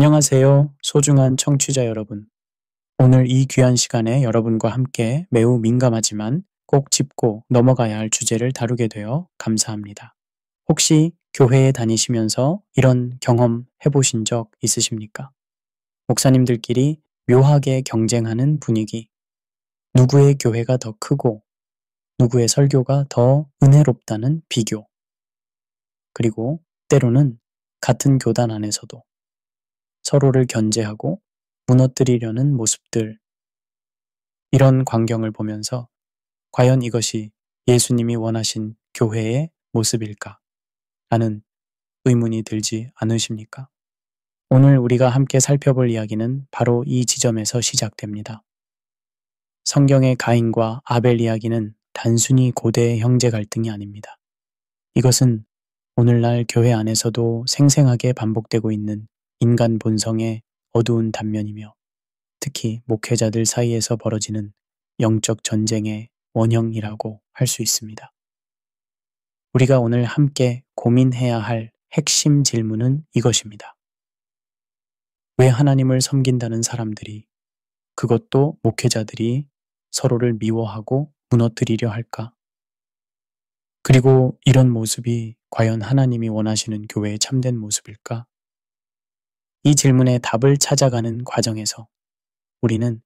안녕하세요, 소중한 청취자 여러분. 오늘 이 귀한 시간에 여러분과 함께 매우 민감하지만 꼭 짚고 넘어가야 할 주제를 다루게 되어 감사합니다. 혹시 교회에 다니시면서 이런 경험 해보신 적 있으십니까? 목사님들끼리 묘하게 경쟁하는 분위기, 누구의 교회가 더 크고 누구의 설교가 더 은혜롭다는 비교, 그리고 때로는 같은 교단 안에서도 서로를 견제하고 무너뜨리려는 모습들, 이런 광경을 보면서 과연 이것이 예수님이 원하신 교회의 모습일까? 라는 의문이 들지 않으십니까? 오늘 우리가 함께 살펴볼 이야기는 바로 이 지점에서 시작됩니다. 성경의 가인과 아벨 이야기는 단순히 고대의 형제 갈등이 아닙니다. 이것은 오늘날 교회 안에서도 생생하게 반복되고 있는 인간 본성의 어두운 단면이며 특히 목회자들 사이에서 벌어지는 영적 전쟁의 원형이라고 할 수 있습니다. 우리가 오늘 함께 고민해야 할 핵심 질문은 이것입니다. 왜 하나님을 섬긴다는 사람들이, 그것도 목회자들이 서로를 미워하고 무너뜨리려 할까? 그리고 이런 모습이 과연 하나님이 원하시는 교회의 참된 모습일까? 이 질문에 답을 찾아가는 과정에서 우리는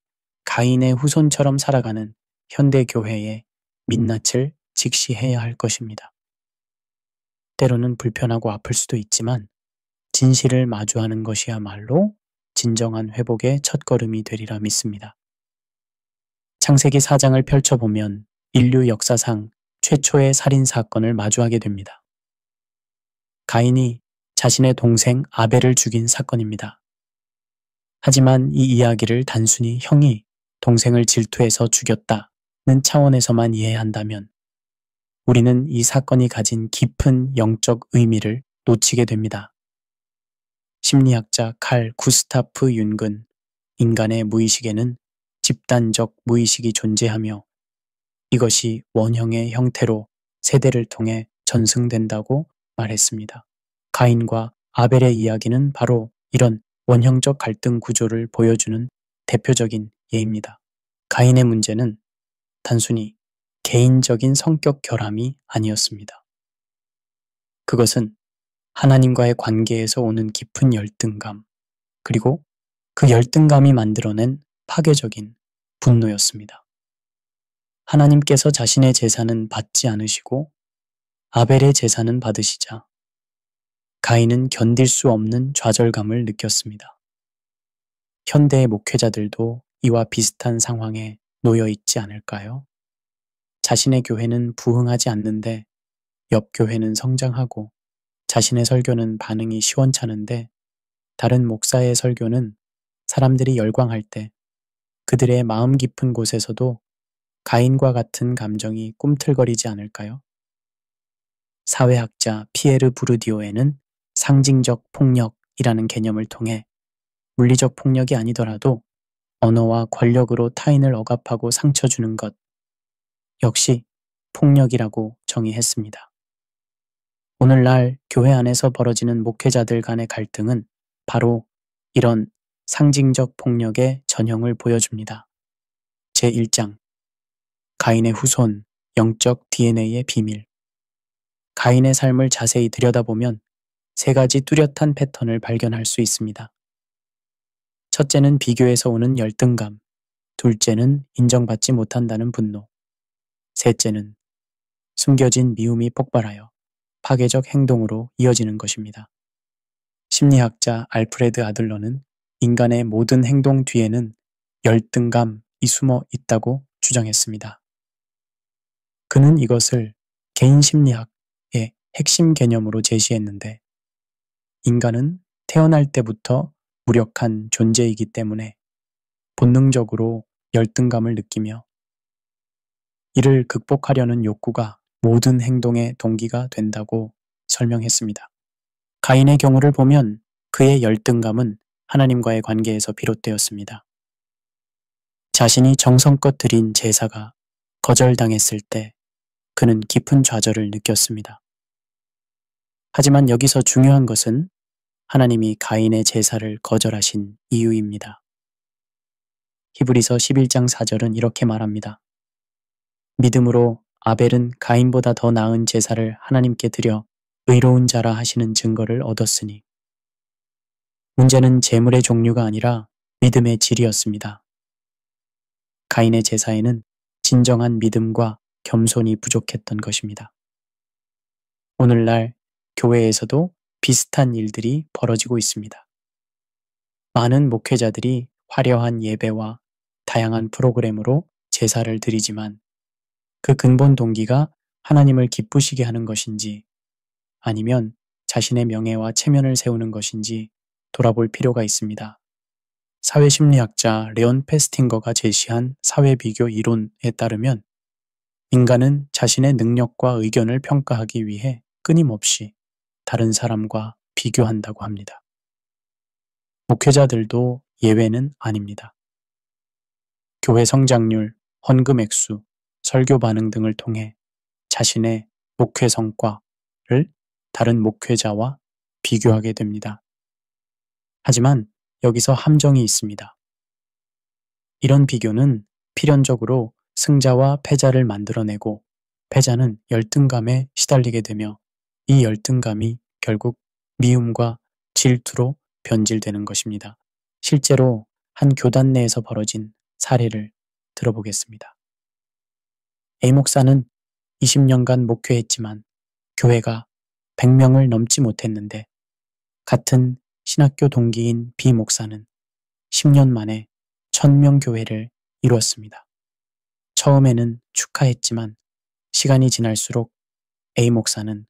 가인의 후손처럼 살아가는 현대 교회의 민낯을 직시해야 할 것입니다. 때로는 불편하고 아플 수도 있지만 진실을 마주하는 것이야말로 진정한 회복의 첫걸음이 되리라 믿습니다. 창세기 4장을 펼쳐보면 인류 역사상 최초의 살인 사건을 마주하게 됩니다. 가인이 자신의 동생 아벨을 죽인 사건입니다. 하지만 이 이야기를 단순히 형이 동생을 질투해서 죽였다는 차원에서만 이해한다면 우리는 이 사건이 가진 깊은 영적 의미를 놓치게 됩니다. 심리학자 칼 구스타프 융근, 인간의 무의식에는 집단적 무의식이 존재하며 이것이 원형의 형태로 세대를 통해 전승된다고 말했습니다. 가인과 아벨의 이야기는 바로 이런 원형적 갈등 구조를 보여주는 대표적인 예입니다. 가인의 문제는 단순히 개인적인 성격 결함이 아니었습니다. 그것은 하나님과의 관계에서 오는 깊은 열등감, 그리고 그 열등감이 만들어낸 파괴적인 분노였습니다. 하나님께서 자신의 제사는 받지 않으시고 아벨의 제사는 받으시자 가인은 견딜 수 없는 좌절감을 느꼈습니다. 현대의 목회자들도 이와 비슷한 상황에 놓여 있지 않을까요? 자신의 교회는 부흥하지 않는데 옆 교회는 성장하고 자신의 설교는 반응이 시원찮은데 다른 목사의 설교는 사람들이 열광할 때 그들의 마음 깊은 곳에서도 가인과 같은 감정이 꿈틀거리지 않을까요? 사회학자 피에르 부르디오에는 상징적 폭력이라는 개념을 통해 물리적 폭력이 아니더라도 언어와 권력으로 타인을 억압하고 상처 주는 것 역시 폭력이라고 정의했습니다. 오늘날 교회 안에서 벌어지는 목회자들 간의 갈등은 바로 이런 상징적 폭력의 전형을 보여줍니다. 제1장 가인의 후손, 영적 DNA의 비밀. 가인의 삶을 자세히 들여다보면 세 가지 뚜렷한 패턴을 발견할 수 있습니다. 첫째는 비교에서 오는 열등감, 둘째는 인정받지 못한다는 분노, 셋째는 숨겨진 미움이 폭발하여 파괴적 행동으로 이어지는 것입니다. 심리학자 알프레드 아들러는 인간의 모든 행동 뒤에는 열등감이 숨어 있다고 주장했습니다. 그는 이것을 개인 심리학의 핵심 개념으로 제시했는데 인간은 태어날 때부터 무력한 존재이기 때문에 본능적으로 열등감을 느끼며 이를 극복하려는 욕구가 모든 행동의 동기가 된다고 설명했습니다. 가인의 경우를 보면 그의 열등감은 하나님과의 관계에서 비롯되었습니다. 자신이 정성껏 드린 제사가 거절당했을 때 그는 깊은 좌절을 느꼈습니다. 하지만 여기서 중요한 것은 하나님이 가인의 제사를 거절하신 이유입니다. 히브리서 11장 4절은 이렇게 말합니다. 믿음으로 아벨은 가인보다 더 나은 제사를 하나님께 드려 의로운 자라 하시는 증거를 얻었으니. 문제는 제물의 종류가 아니라 믿음의 질이었습니다. 가인의 제사에는 진정한 믿음과 겸손이 부족했던 것입니다. 오늘날 교회에서도 비슷한 일들이 벌어지고 있습니다. 많은 목회자들이 화려한 예배와 다양한 프로그램으로 제사를 드리지만 그 근본 동기가 하나님을 기쁘시게 하는 것인지 아니면 자신의 명예와 체면을 세우는 것인지 돌아볼 필요가 있습니다. 사회심리학자 레온 페스팅거가 제시한 사회비교 이론에 따르면 인간은 자신의 능력과 의견을 평가하기 위해 끊임없이 다른 사람과 비교한다고 합니다. 목회자들도 예외는 아닙니다. 교회 성장률, 헌금 액수, 설교 반응 등을 통해 자신의 목회 성과를 다른 목회자와 비교하게 됩니다. 하지만 여기서 함정이 있습니다. 이런 비교는 필연적으로 승자와 패자를 만들어내고 패자는 열등감에 시달리게 되며 이 열등감이 결국 미움과 질투로 변질되는 것입니다. 실제로 한 교단 내에서 벌어진 사례를 들어보겠습니다. A 목사는 20년간 목회했지만 교회가 100명을 넘지 못했는데 같은 신학교 동기인 B 목사는 10년 만에 1000명 교회를 이루었습니다. 처음에는 축하했지만 시간이 지날수록 A 목사는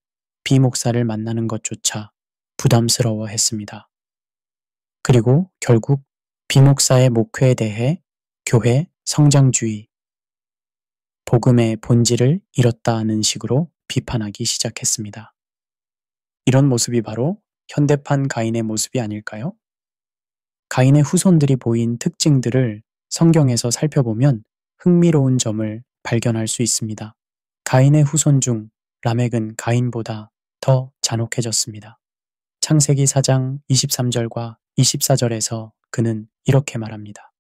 B 목사를 만나는 것조차 부담스러워했습니다. 그리고 결국 B 목사의 목회에 대해 교회 성장주의, 복음의 본질을 잃었다는 식으로 비판하기 시작했습니다. 이런 모습이 바로 현대판 가인의 모습이 아닐까요? 가인의 후손들이 보인 특징들을 성경에서 살펴보면 흥미로운 점을 발견할 수 있습니다. 가인의 후손 중 라멕은 가인보다 더 잔혹해졌습니다. 창세기 4장 23절과 24절에서 그는 이렇게 말합니다.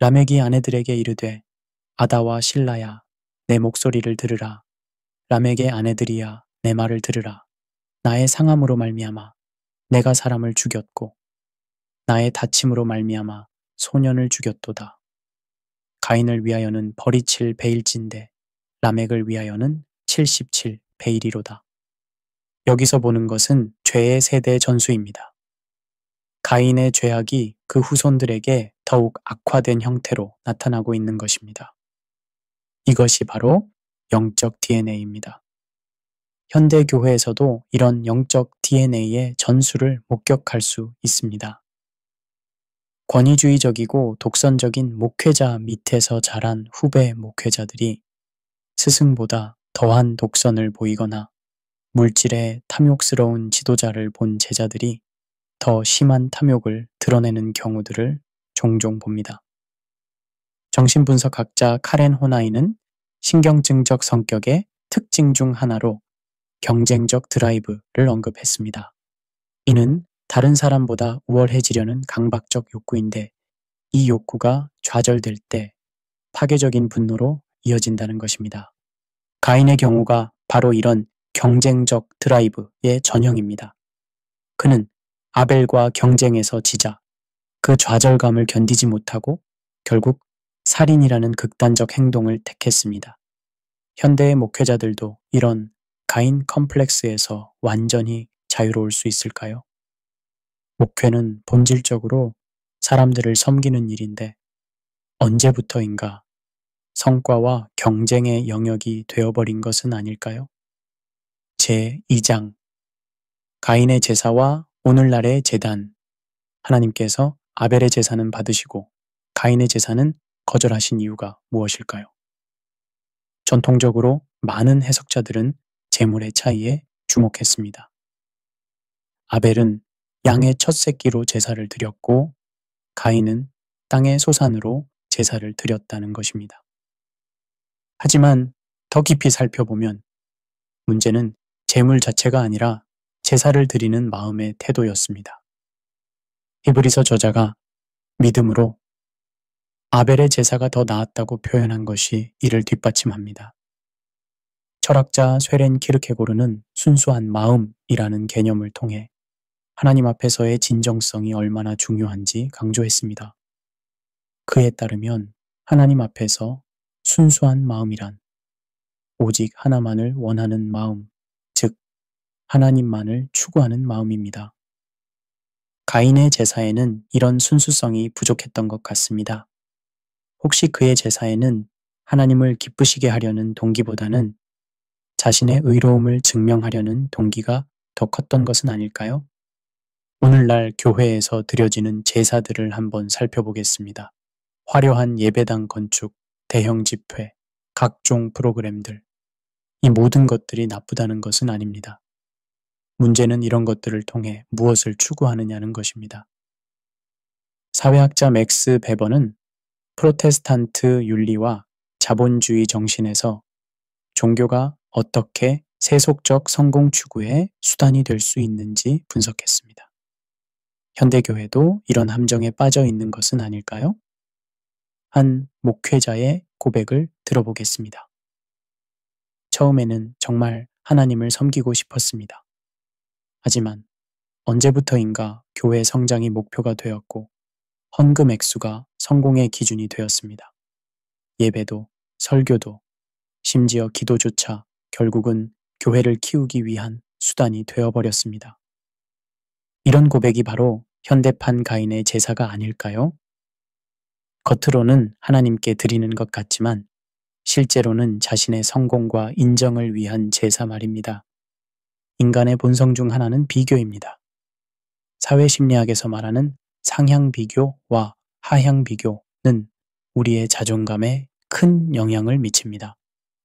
라멕이 아내들에게 이르되 아다와 실라야 내 목소리를 들으라. 라멕의 아내들이야 내 말을 들으라. 나의 상함으로 말미암아 내가 사람을 죽였고 나의 다침으로 말미암아 소년을 죽였도다. 가인을 위하여는 버리칠 베일진데 라멕을 위하여는 77 베일이로다. 여기서 보는 것은 죄의 세대 전수입니다. 가인의 죄악이 그 후손들에게 더욱 악화된 형태로 나타나고 있는 것입니다. 이것이 바로 영적 DNA입니다. 현대 교회에서도 이런 영적 DNA의 전수를 목격할 수 있습니다. 권위주의적이고 독선적인 목회자 밑에서 자란 후배 목회자들이 스승보다 더한 독선을 보이거나 물질에 탐욕스러운 지도자를 본 제자들이 더 심한 탐욕을 드러내는 경우들을 종종 봅니다. 정신분석학자 카렌 호나이는 신경증적 성격의 특징 중 하나로 경쟁적 드라이브를 언급했습니다. 이는 다른 사람보다 우월해지려는 강박적 욕구인데 이 욕구가 좌절될 때 파괴적인 분노로 이어진다는 것입니다. 가인의 경우가 바로 이런 경쟁적 드라이브의 전형입니다. 그는 아벨과 경쟁에서 지자 그 좌절감을 견디지 못하고 결국 살인이라는 극단적 행동을 택했습니다. 현대의 목회자들도 이런 가인 컴플렉스에서 완전히 자유로울 수 있을까요? 목회는 본질적으로 사람들을 섬기는 일인데 언제부터인가 성과와 경쟁의 영역이 되어버린 것은 아닐까요? 제2장 가인의 제사와 오늘날의 제단. 하나님께서 아벨의 제사는 받으시고 가인의 제사는 거절하신 이유가 무엇일까요? 전통적으로 많은 해석자들은 제물의 차이에 주목했습니다. 아벨은 양의 첫 새끼로 제사를 드렸고 가인은 땅의 소산으로 제사를 드렸다는 것입니다. 하지만 더 깊이 살펴보면 문제는 제물 자체가 아니라 제사를 드리는 마음의 태도였습니다. 히브리서 저자가 믿음으로 아벨의 제사가 더 나았다고 표현한 것이 이를 뒷받침합니다. 철학자 쇠렌 키르케고르는 순수한 마음이라는 개념을 통해 하나님 앞에서의 진정성이 얼마나 중요한지 강조했습니다. 그에 따르면 하나님 앞에서 순수한 마음이란 오직 하나만을 원하는 마음, 즉 하나님만을 추구하는 마음입니다. 가인의 제사에는 이런 순수성이 부족했던 것 같습니다. 혹시 그의 제사에는 하나님을 기쁘시게 하려는 동기보다는 자신의 의로움을 증명하려는 동기가 더 컸던 것은 아닐까요? 오늘날 교회에서 드려지는 제사들을 한번 살펴보겠습니다. 화려한 예배당 건축, 대형 집회, 각종 프로그램들. 이 모든 것들이 나쁘다는 것은 아닙니다. 문제는 이런 것들을 통해 무엇을 추구하느냐는 것입니다. 사회학자 맥스 베버는 프로테스탄트 윤리와 자본주의 정신에서 종교가 어떻게 세속적 성공 추구의 수단이 될 수 있는지 분석했습니다. 현대교회도 이런 함정에 빠져 있는 것은 아닐까요? 한 목회자의 고백을 들어보겠습니다. 처음에는 정말 하나님을 섬기고 싶었습니다. 하지만 언제부터인가 교회 성장이 목표가 되었고 헌금 액수가 성공의 기준이 되었습니다. 예배도, 설교도, 심지어 기도조차 결국은 교회를 키우기 위한 수단이 되어버렸습니다. 이런 고백이 바로 현대판 가인의 제사가 아닐까요? 겉으로는 하나님께 드리는 것 같지만 실제로는 자신의 성공과 인정을 위한 제사 말입니다. 인간의 본성 중 하나는 비교입니다. 사회심리학에서 말하는 상향비교와 하향비교는 우리의 자존감에 큰 영향을 미칩니다.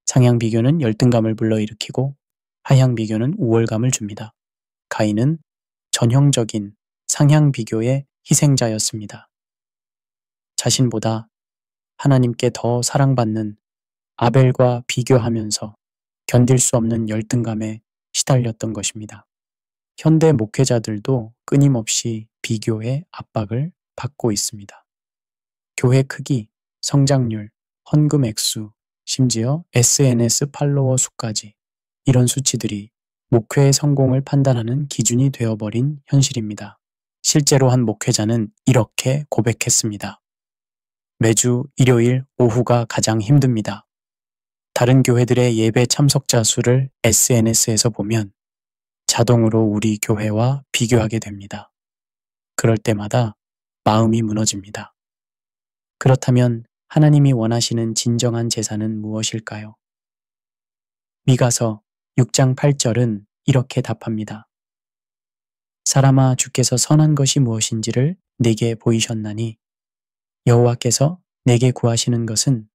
상향비교는 열등감을 불러일으키고 하향비교는 우월감을 줍니다. 가인은 전형적인 상향비교의 희생자였습니다. 자신보다 하나님께 더 사랑받는 아벨과 비교하면서 견딜 수 없는 열등감에 시달렸던 것입니다. 현대 목회자들도 끊임없이 비교의 압박을 받고 있습니다. 교회 크기, 성장률, 헌금 액수, 심지어 SNS 팔로워 수까지 이런 수치들이 목회의 성공을 판단하는 기준이 되어버린 현실입니다. 실제로 한 목회자는 이렇게 고백했습니다. 매주 일요일 오후가 가장 힘듭니다. 다른 교회들의 예배 참석자 수를 SNS에서 보면 자동으로 우리 교회와 비교하게 됩니다. 그럴 때마다 마음이 무너집니다. 그렇다면 하나님이 원하시는 진정한 제사는 무엇일까요? 미가서 6장 8절은 이렇게 답합니다. 사람아 주께서 선한 것이 무엇인지를 내게 보이셨나니 여호와께서 내게 구하시는 것은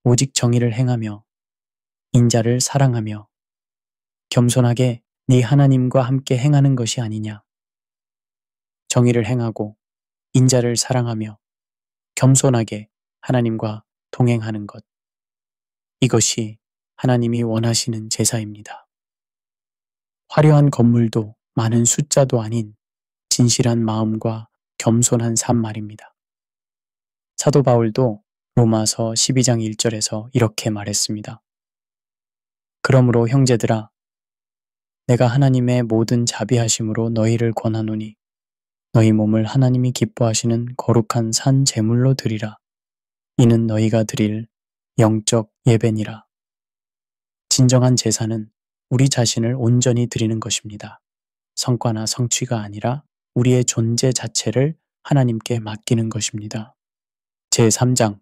오직 정의를 행하며 인자를 사랑하며 겸손하게 네 하나님과 함께 행하는 것이 아니냐. 정의를 행하고 인자를 사랑하며 겸손하게 하나님과 동행하는 것. 이것이 하나님이 원하시는 제사입니다. 화려한 건물도 많은 숫자도 아닌 진실한 마음과 겸손한 삶 말입니다. 사도 바울도 로마서 12장 1절에서 이렇게 말했습니다. 그러므로 형제들아, 내가 하나님의 모든 자비하심으로 너희를 권하노니 너희 몸을 하나님이 기뻐하시는 거룩한 산 제물로 드리라. 이는 너희가 드릴 영적 예배니라. 진정한 제사는 우리 자신을 온전히 드리는 것입니다. 성과나 성취가 아니라 우리의 존재 자체를 하나님께 맡기는 것입니다. 제3장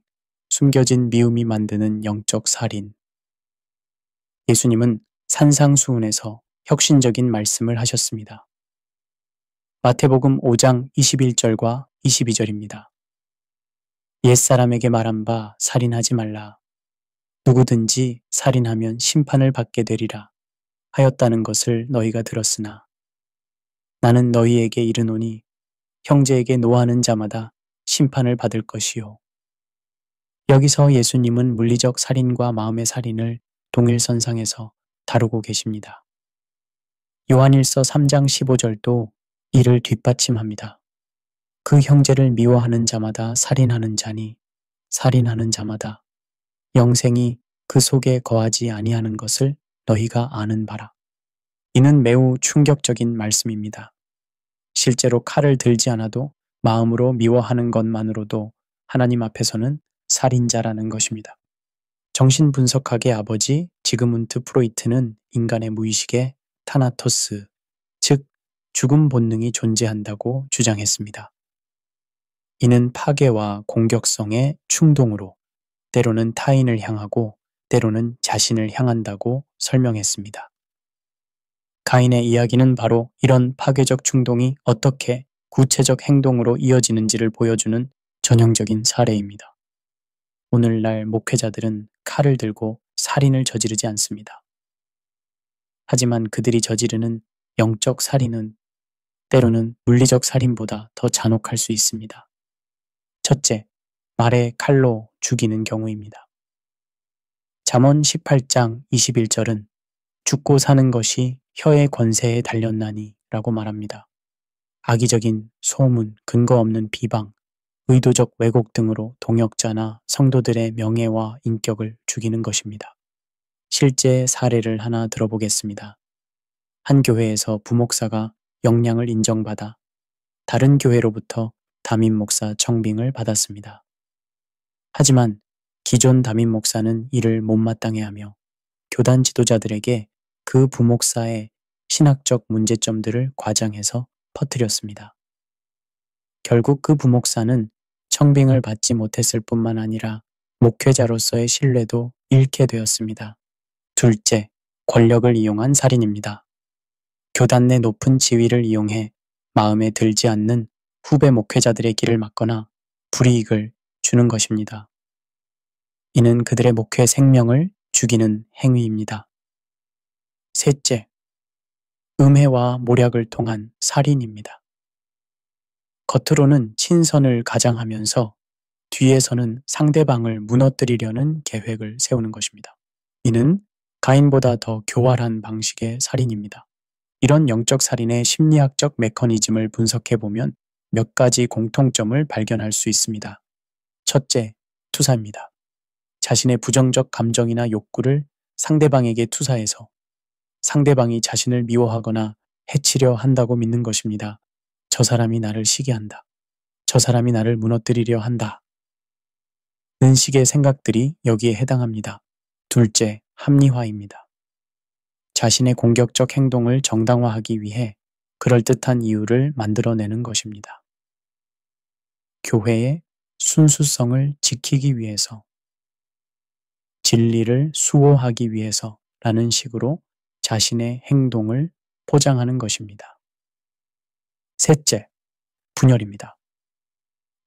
숨겨진 미움이 만드는 영적 살인. 예수님은 산상수훈에서 혁신적인 말씀을 하셨습니다. 마태복음 5장 21절과 22절입니다. 옛사람에게 말한 바 살인하지 말라. 누구든지 살인하면 심판을 받게 되리라 하였다는 것을 너희가 들었으나 나는 너희에게 이르노니 형제에게 노하는 자마다 심판을 받을 것이요. 여기서 예수님은 물리적 살인과 마음의 살인을 동일선상에서 다루고 계십니다. 요한일서 3장 15절도 이를 뒷받침합니다. 그 형제를 미워하는 자마다 살인하는 자니 살인하는 자마다 영생이 그 속에 거하지 아니하는 것을 너희가 아는 바라. 이는 매우 충격적인 말씀입니다. 실제로 칼을 들지 않아도 마음으로 미워하는 것만으로도 하나님 앞에서는 살인자라는 것입니다. 정신분석학의 아버지 지그문트 프로이트는 인간의 무의식에 타나토스, 즉 죽음 본능이 존재한다고 주장했습니다. 이는 파괴와 공격성의 충동으로 때로는 타인을 향하고 때로는 자신을 향한다고 설명했습니다. 가인의 이야기는 바로 이런 파괴적 충동이 어떻게 구체적 행동으로 이어지는지를 보여주는 전형적인 사례입니다. 오늘날 목회자들은 칼을 들고 살인을 저지르지 않습니다. 하지만 그들이 저지르는 영적 살인은 때로는 물리적 살인보다 더 잔혹할 수 있습니다. 첫째, 말에 칼로 죽이는 경우입니다. 잠언 18장 21절은 죽고 사는 것이 혀의 권세에 달렸나니 라고 말합니다. 악의적인 소문, 근거 없는 비방, 의도적 왜곡 등으로 동역자나 성도들의 명예와 인격을 죽이는 것입니다. 실제 사례를 하나 들어보겠습니다. 한 교회에서 부목사가 역량을 인정받아 다른 교회로부터 담임 목사 청빙을 받았습니다. 하지만 기존 담임 목사는 이를 못마땅해 하며 교단 지도자들에게 그 부목사의 신학적 문제점들을 과장해서 퍼뜨렸습니다. 결국 그 부목사는 청빙을 받지 못했을 뿐만 아니라 목회자로서의 신뢰도 잃게 되었습니다. 둘째, 권력을 이용한 살인입니다. 교단 내 높은 지위를 이용해 마음에 들지 않는 후배 목회자들의 길을 막거나 불이익을 주는 것입니다. 이는 그들의 목회 생명을 죽이는 행위입니다. 셋째, 음해와 모략을 통한 살인입니다. 겉으로는 친선을 가장하면서 뒤에서는 상대방을 무너뜨리려는 계획을 세우는 것입니다. 이는 가인보다 더 교활한 방식의 살인입니다. 이런 영적 살인의 심리학적 메커니즘을 분석해보면 몇 가지 공통점을 발견할 수 있습니다. 첫째, 투사입니다. 자신의 부정적 감정이나 욕구를 상대방에게 투사해서 상대방이 자신을 미워하거나 해치려 한다고 믿는 것입니다. 저 사람이 나를 시기한다. 저 사람이 나를 무너뜨리려 한다. 는 식의 생각들이 여기에 해당합니다. 둘째, 합리화입니다. 자신의 공격적 행동을 정당화하기 위해 그럴듯한 이유를 만들어내는 것입니다. 교회의 순수성을 지키기 위해서, 진리를 수호하기 위해서라는 식으로 자신의 행동을 포장하는 것입니다. 셋째, 분열입니다.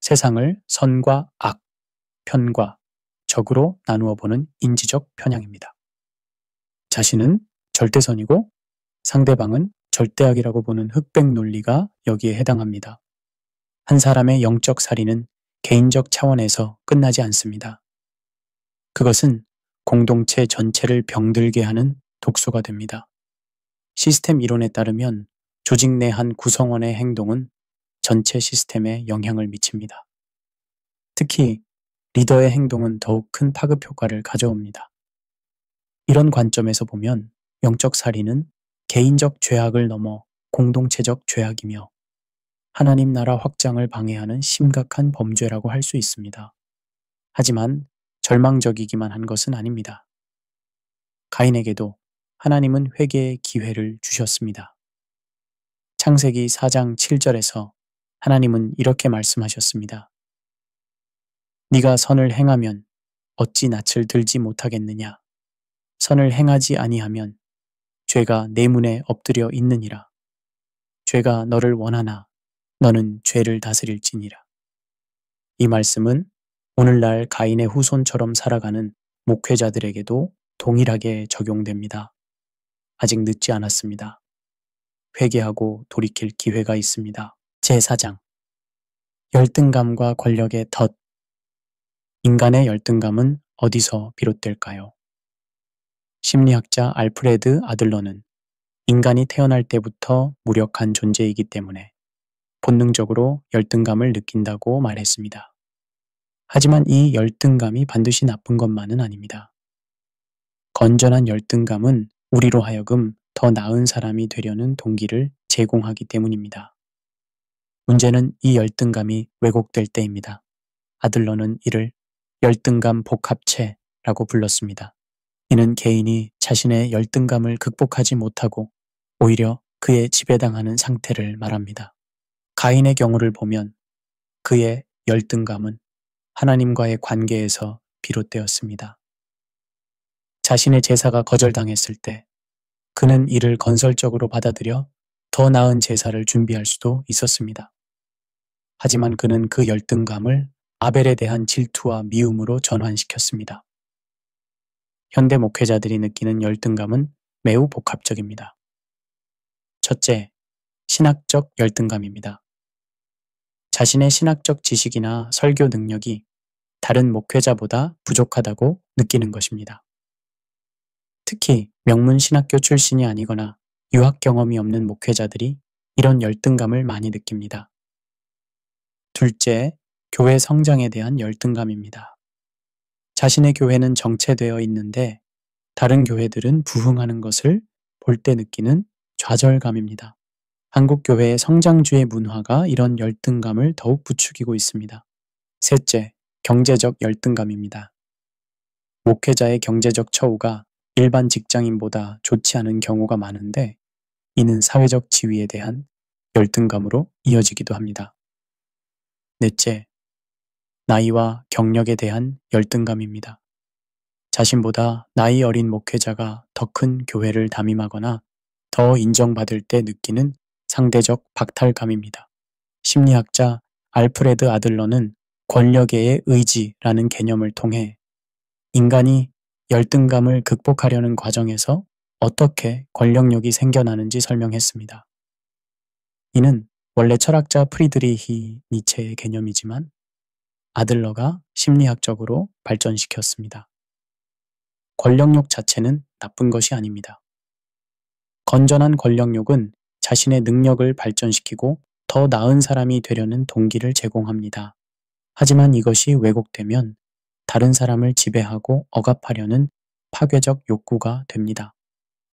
세상을 선과 악, 편과 적으로 나누어 보는 인지적 편향입니다. 자신은 절대선이고 상대방은 절대악이라고 보는 흑백 논리가 여기에 해당합니다. 한 사람의 영적 살인은 개인적 차원에서 끝나지 않습니다. 그것은 공동체 전체를 병들게 하는 독소가 됩니다. 시스템 이론에 따르면 조직 내 한 구성원의 행동은 전체 시스템에 영향을 미칩니다. 특히 리더의 행동은 더욱 큰 파급 효과를 가져옵니다. 이런 관점에서 보면 영적 살인은 개인적 죄악을 넘어 공동체적 죄악이며 하나님 나라 확장을 방해하는 심각한 범죄라고 할 수 있습니다. 하지만 절망적이기만 한 것은 아닙니다. 가인에게도 하나님은 회개의 기회를 주셨습니다. 창세기 4장 7절에서 하나님은 이렇게 말씀하셨습니다. 네가 선을 행하면 어찌 낯을 들지 못하겠느냐. 선을 행하지 아니하면 죄가 내 문에 엎드려 있느니라. 죄가 너를 원하나 너는 죄를 다스릴지니라. 이 말씀은 오늘날 가인의 후손처럼 살아가는 목회자들에게도 동일하게 적용됩니다. 아직 늦지 않았습니다. 회개하고 돌이킬 기회가 있습니다. 제4장 열등감과 권력의 덫. 인간의 열등감은 어디서 비롯될까요? 심리학자 알프레드 아들러는 인간이 태어날 때부터 무력한 존재이기 때문에 본능적으로 열등감을 느낀다고 말했습니다. 하지만 이 열등감이 반드시 나쁜 것만은 아닙니다. 건전한 열등감은 우리로 하여금 더 나은 사람이 되려는 동기를 제공하기 때문입니다. 문제는 이 열등감이 왜곡될 때입니다. 아들러는 이를 열등감 복합체라고 불렀습니다. 이는 개인이 자신의 열등감을 극복하지 못하고 오히려 그에 지배당하는 상태를 말합니다. 가인의 경우를 보면 그의 열등감은 하나님과의 관계에서 비롯되었습니다. 자신의 제사가 거절당했을 때 그는 이를 건설적으로 받아들여 더 나은 제사를 준비할 수도 있었습니다. 하지만 그는 그 열등감을 아벨에 대한 질투와 미움으로 전환시켰습니다. 현대 목회자들이 느끼는 열등감은 매우 복합적입니다. 첫째, 신학적 열등감입니다. 자신의 신학적 지식이나 설교 능력이 다른 목회자보다 부족하다고 느끼는 것입니다. 특히 명문 신학교 출신이 아니거나 유학 경험이 없는 목회자들이 이런 열등감을 많이 느낍니다. 둘째, 교회 성장에 대한 열등감입니다. 자신의 교회는 정체되어 있는데 다른 교회들은 부흥하는 것을 볼 때 느끼는 좌절감입니다. 한국 교회의 성장주의 문화가 이런 열등감을 더욱 부추기고 있습니다. 셋째, 경제적 열등감입니다. 목회자의 경제적 처우가 일반 직장인보다 좋지 않은 경우가 많은데 이는 사회적 지위에 대한 열등감으로 이어지기도 합니다. 넷째, 나이와 경력에 대한 열등감입니다. 자신보다 나이 어린 목회자가 더 큰 교회를 담임하거나 더 인정받을 때 느끼는 상대적 박탈감입니다. 심리학자 알프레드 아들러는 권력의 의지라는 개념을 통해 인간이 열등감을 극복하려는 과정에서 어떻게 권력욕이 생겨나는지 설명했습니다. 이는 원래 철학자 프리드리히 니체의 개념이지만 아들러가 심리학적으로 발전시켰습니다. 권력욕 자체는 나쁜 것이 아닙니다. 건전한 권력욕은 자신의 능력을 발전시키고 더 나은 사람이 되려는 동기를 제공합니다. 하지만 이것이 왜곡되면 다른 사람을 지배하고 억압하려는 파괴적 욕구가 됩니다.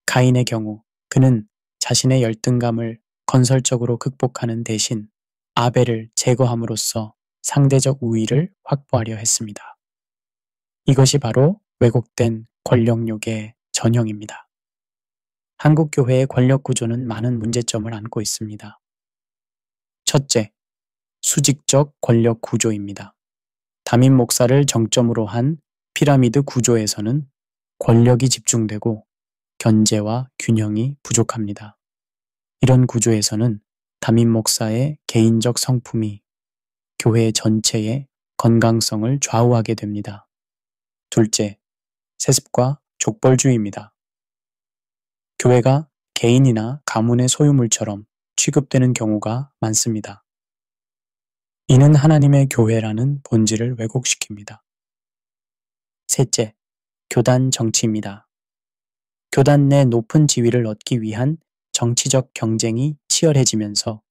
가인의 경우 그는 자신의 열등감을 건설적으로 극복하는 대신 아벨을 제거함으로써 상대적 우위를 확보하려 했습니다. 이것이 바로 왜곡된 권력욕의 전형입니다. 한국 교회의 권력 구조는 많은 문제점을 안고 있습니다. 첫째, 수직적 권력 구조입니다. 담임 목사를 정점으로 한 피라미드 구조에서는 권력이 집중되고 견제와 균형이 부족합니다. 이런 구조에서는 담임 목사의 개인적 성품이 교회 전체의 건강성을 좌우하게 됩니다. 둘째, 세습과 족벌주의입니다. 교회가 개인이나 가문의 소유물처럼 취급되는 경우가 많습니다. 이는 하나님의 교회라는 본질을 왜곡시킵니다. 셋째, 교단 정치입니다. 교단 내 높은 지위를 얻기 위한 정치적 경쟁이 치열해지면서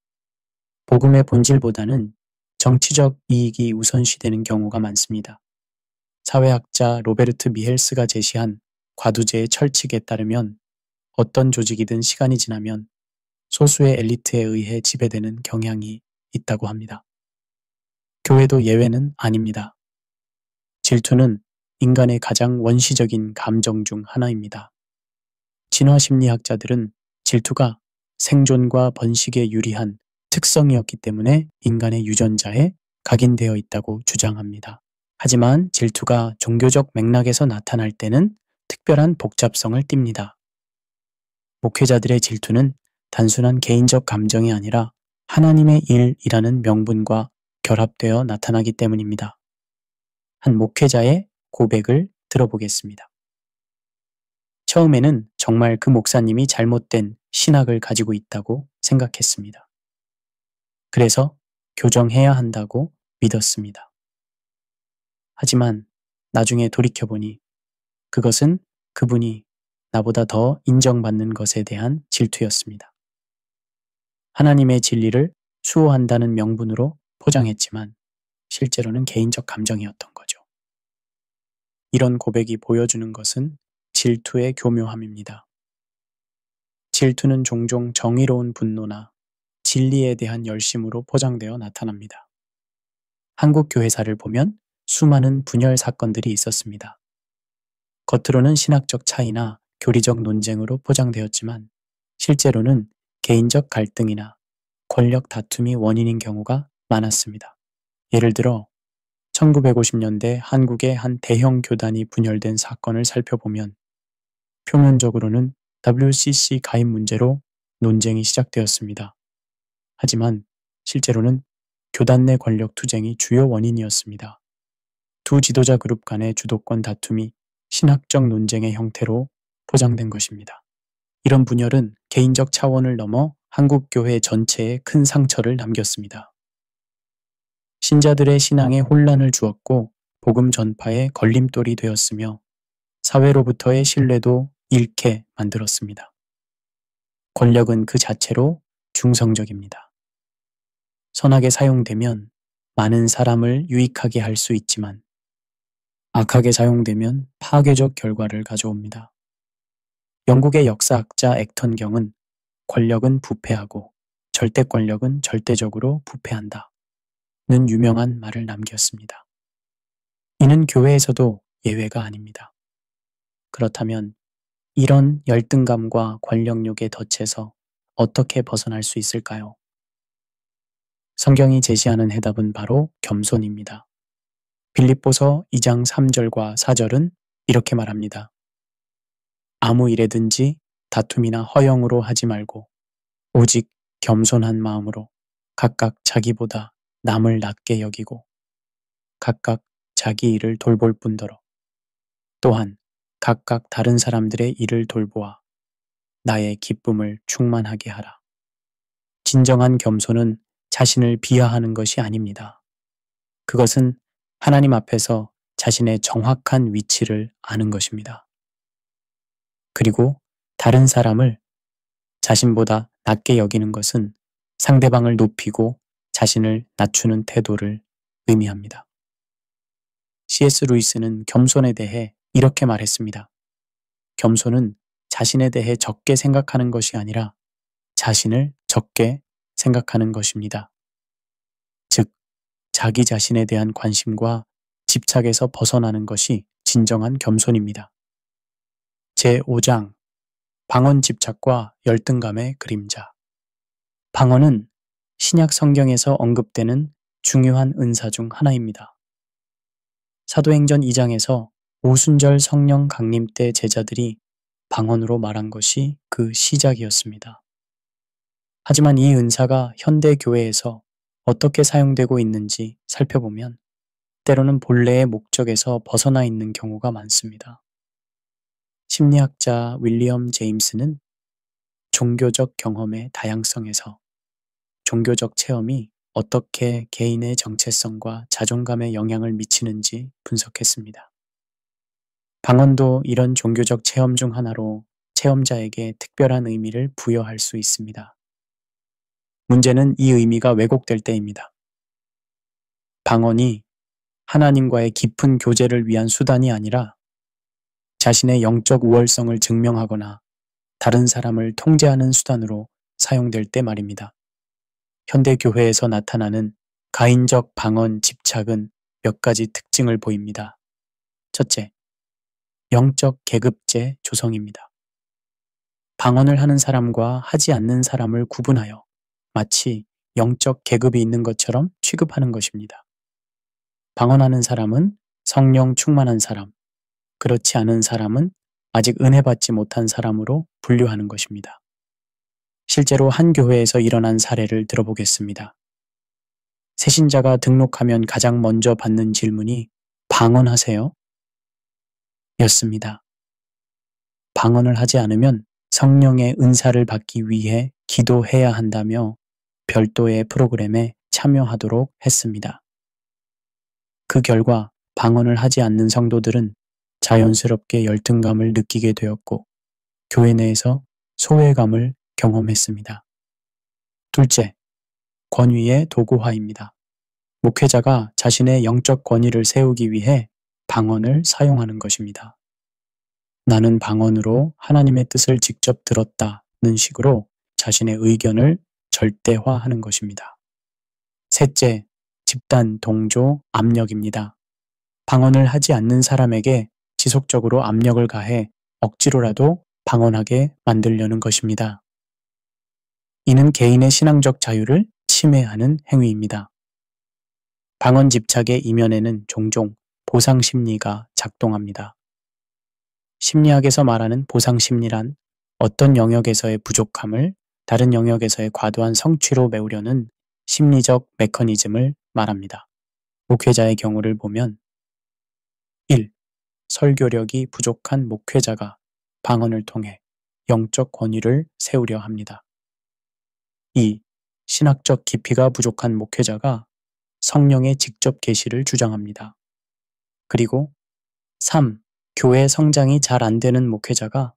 복음의 본질보다는 정치적 이익이 우선시되는 경우가 많습니다. 사회학자 로베르트 미헬스가 제시한 과두제의 철칙에 따르면 어떤 조직이든 시간이 지나면 소수의 엘리트에 의해 지배되는 경향이 있다고 합니다. 교회도 예외는 아닙니다. 질투는 인간의 가장 원시적인 감정 중 하나입니다. 진화심리학자들은 질투가 생존과 번식에 유리한 특성이었기 때문에 인간의 유전자에 각인되어 있다고 주장합니다. 하지만 질투가 종교적 맥락에서 나타날 때는 특별한 복잡성을 띱니다. 목회자들의 질투는 단순한 개인적 감정이 아니라 하나님의 일이라는 명분과 결합되어 나타나기 때문입니다. 한 목회자의 고백을 들어보겠습니다. 처음에는 정말 그 목사님이 잘못된 신학을 가지고 있다고 생각했습니다. 그래서 교정해야 한다고 믿었습니다. 하지만 나중에 돌이켜보니 그것은 그분이 나보다 더 인정받는 것에 대한 질투였습니다. 하나님의 진리를 수호한다는 명분으로 포장했지만 실제로는 개인적 감정이었던 거죠. 이런 고백이 보여주는 것은 질투의 교묘함입니다. 질투는 종종 정의로운 분노나 진리에 대한 열심으로 포장되어 나타납니다. 한국 교회사를 보면 수많은 분열 사건들이 있었습니다. 겉으로는 신학적 차이나 교리적 논쟁으로 포장되었지만 실제로는 개인적 갈등이나 권력 다툼이 원인인 경우가 많았습니다. 예를 들어 1950년대 한국의 한 대형 교단이 분열된 사건을 살펴보면 표면적으로는 WCC 가입 문제로 논쟁이 시작되었습니다. 하지만 실제로는 교단 내 권력 투쟁이 주요 원인이었습니다. 두 지도자 그룹 간의 주도권 다툼이 신학적 논쟁의 형태로 포장된 것입니다. 이런 분열은 개인적 차원을 넘어 한국 교회 전체에 큰 상처를 남겼습니다. 신자들의 신앙에 혼란을 주었고 복음 전파에 걸림돌이 되었으며 사회로부터의 신뢰도 잃게 만들었습니다. 권력은 그 자체로 중성적입니다. 선하게 사용되면 많은 사람을 유익하게 할 수 있지만 악하게 사용되면 파괴적 결과를 가져옵니다. 영국의 역사학자 액턴 경은 권력은 부패하고 절대 권력은 절대적으로 부패한다 는 유명한 말을 남겼습니다. 이는 교회에서도 예외가 아닙니다. 그렇다면 이런 열등감과 권력욕에 덫에서 어떻게 벗어날 수 있을까요? 성경이 제시하는 해답은 바로 겸손입니다. 빌립보서 2장 3절과 4절은 이렇게 말합니다. 아무 일에든지 다툼이나 허영으로 하지 말고 오직 겸손한 마음으로 각각 자기보다 남을 낮게 여기고 각각 자기 일을 돌볼 뿐더러 또한 각각 다른 사람들의 일을 돌보아 나의 기쁨을 충만하게 하라. 진정한 겸손은 자신을 비하하는 것이 아닙니다. 그것은 하나님 앞에서 자신의 정확한 위치를 아는 것입니다. 그리고 다른 사람을 자신보다 낮게 여기는 것은 상대방을 높이고 자신을 낮추는 태도를 의미합니다. C.S. 루이스는 겸손에 대해 이렇게 말했습니다. 겸손은 자신에 대해 적게 생각하는 것이 아니라 자신을 적게 생각하는 것입니다. 즉, 자기 자신에 대한 관심과 집착에서 벗어나는 것이 진정한 겸손입니다. 제5장 방언 집착과 열등감의 그림자. 방언은 신약 성경에서 언급되는 중요한 은사 중 하나입니다. 사도행전 2장에서 오순절 성령 강림 때 제자들이 방언으로 말한 것이 그 시작이었습니다. 하지만 이 은사가 현대 교회에서 어떻게 사용되고 있는지 살펴보면 때로는 본래의 목적에서 벗어나 있는 경우가 많습니다. 심리학자 윌리엄 제임스는 종교적 경험의 다양성에서 종교적 체험이 어떻게 개인의 정체성과 자존감에 영향을 미치는지 분석했습니다. 방언도 이런 종교적 체험 중 하나로 체험자에게 특별한 의미를 부여할 수 있습니다. 문제는 이 의미가 왜곡될 때입니다. 방언이 하나님과의 깊은 교제를 위한 수단이 아니라 자신의 영적 우월성을 증명하거나 다른 사람을 통제하는 수단으로 사용될 때 말입니다. 현대 교회에서 나타나는 가인적 방언 집착은 몇 가지 특징을 보입니다. 첫째, 영적 계급제 조성입니다. 방언을 하는 사람과 하지 않는 사람을 구분하여 마치 영적 계급이 있는 것처럼 취급하는 것입니다. 방언하는 사람은 성령 충만한 사람, 그렇지 않은 사람은 아직 은혜 받지 못한 사람으로 분류하는 것입니다. 실제로 한 교회에서 일어난 사례를 들어보겠습니다. 새신자가 등록하면 가장 먼저 받는 질문이 방언하세요? 였습니다. 방언을 하지 않으면 성령의 은사를 받기 위해 기도해야 한다며 별도의 프로그램에 참여하도록 했습니다. 그 결과 방언을 하지 않는 성도들은 자연스럽게 열등감을 느끼게 되었고 교회 내에서 소외감을 경험했습니다. 둘째, 권위의 도구화입니다. 목회자가 자신의 영적 권위를 세우기 위해 방언을 사용하는 것입니다. 나는 방언으로 하나님의 뜻을 직접 들었다는 식으로 자신의 의견을 절대화하는 것입니다. 셋째, 집단 동조 압력입니다. 방언을 하지 않는 사람에게 지속적으로 압력을 가해 억지로라도 방언하게 만들려는 것입니다. 이는 개인의 신앙적 자유를 침해하는 행위입니다. 방언 집착의 이면에는 종종 보상 심리가 작동합니다. 심리학에서 말하는 보상 심리란 어떤 영역에서의 부족함을 다른 영역에서의 과도한 성취로 메우려는 심리적 메커니즘을 말합니다. 목회자의 경우를 보면 1. 설교력이 부족한 목회자가 방언을 통해 영적 권위를 세우려 합니다. 2. 신학적 깊이가 부족한 목회자가 성령의 직접 계시를 주장합니다. 그리고 3. 교회 성장이 잘 안 되는 목회자가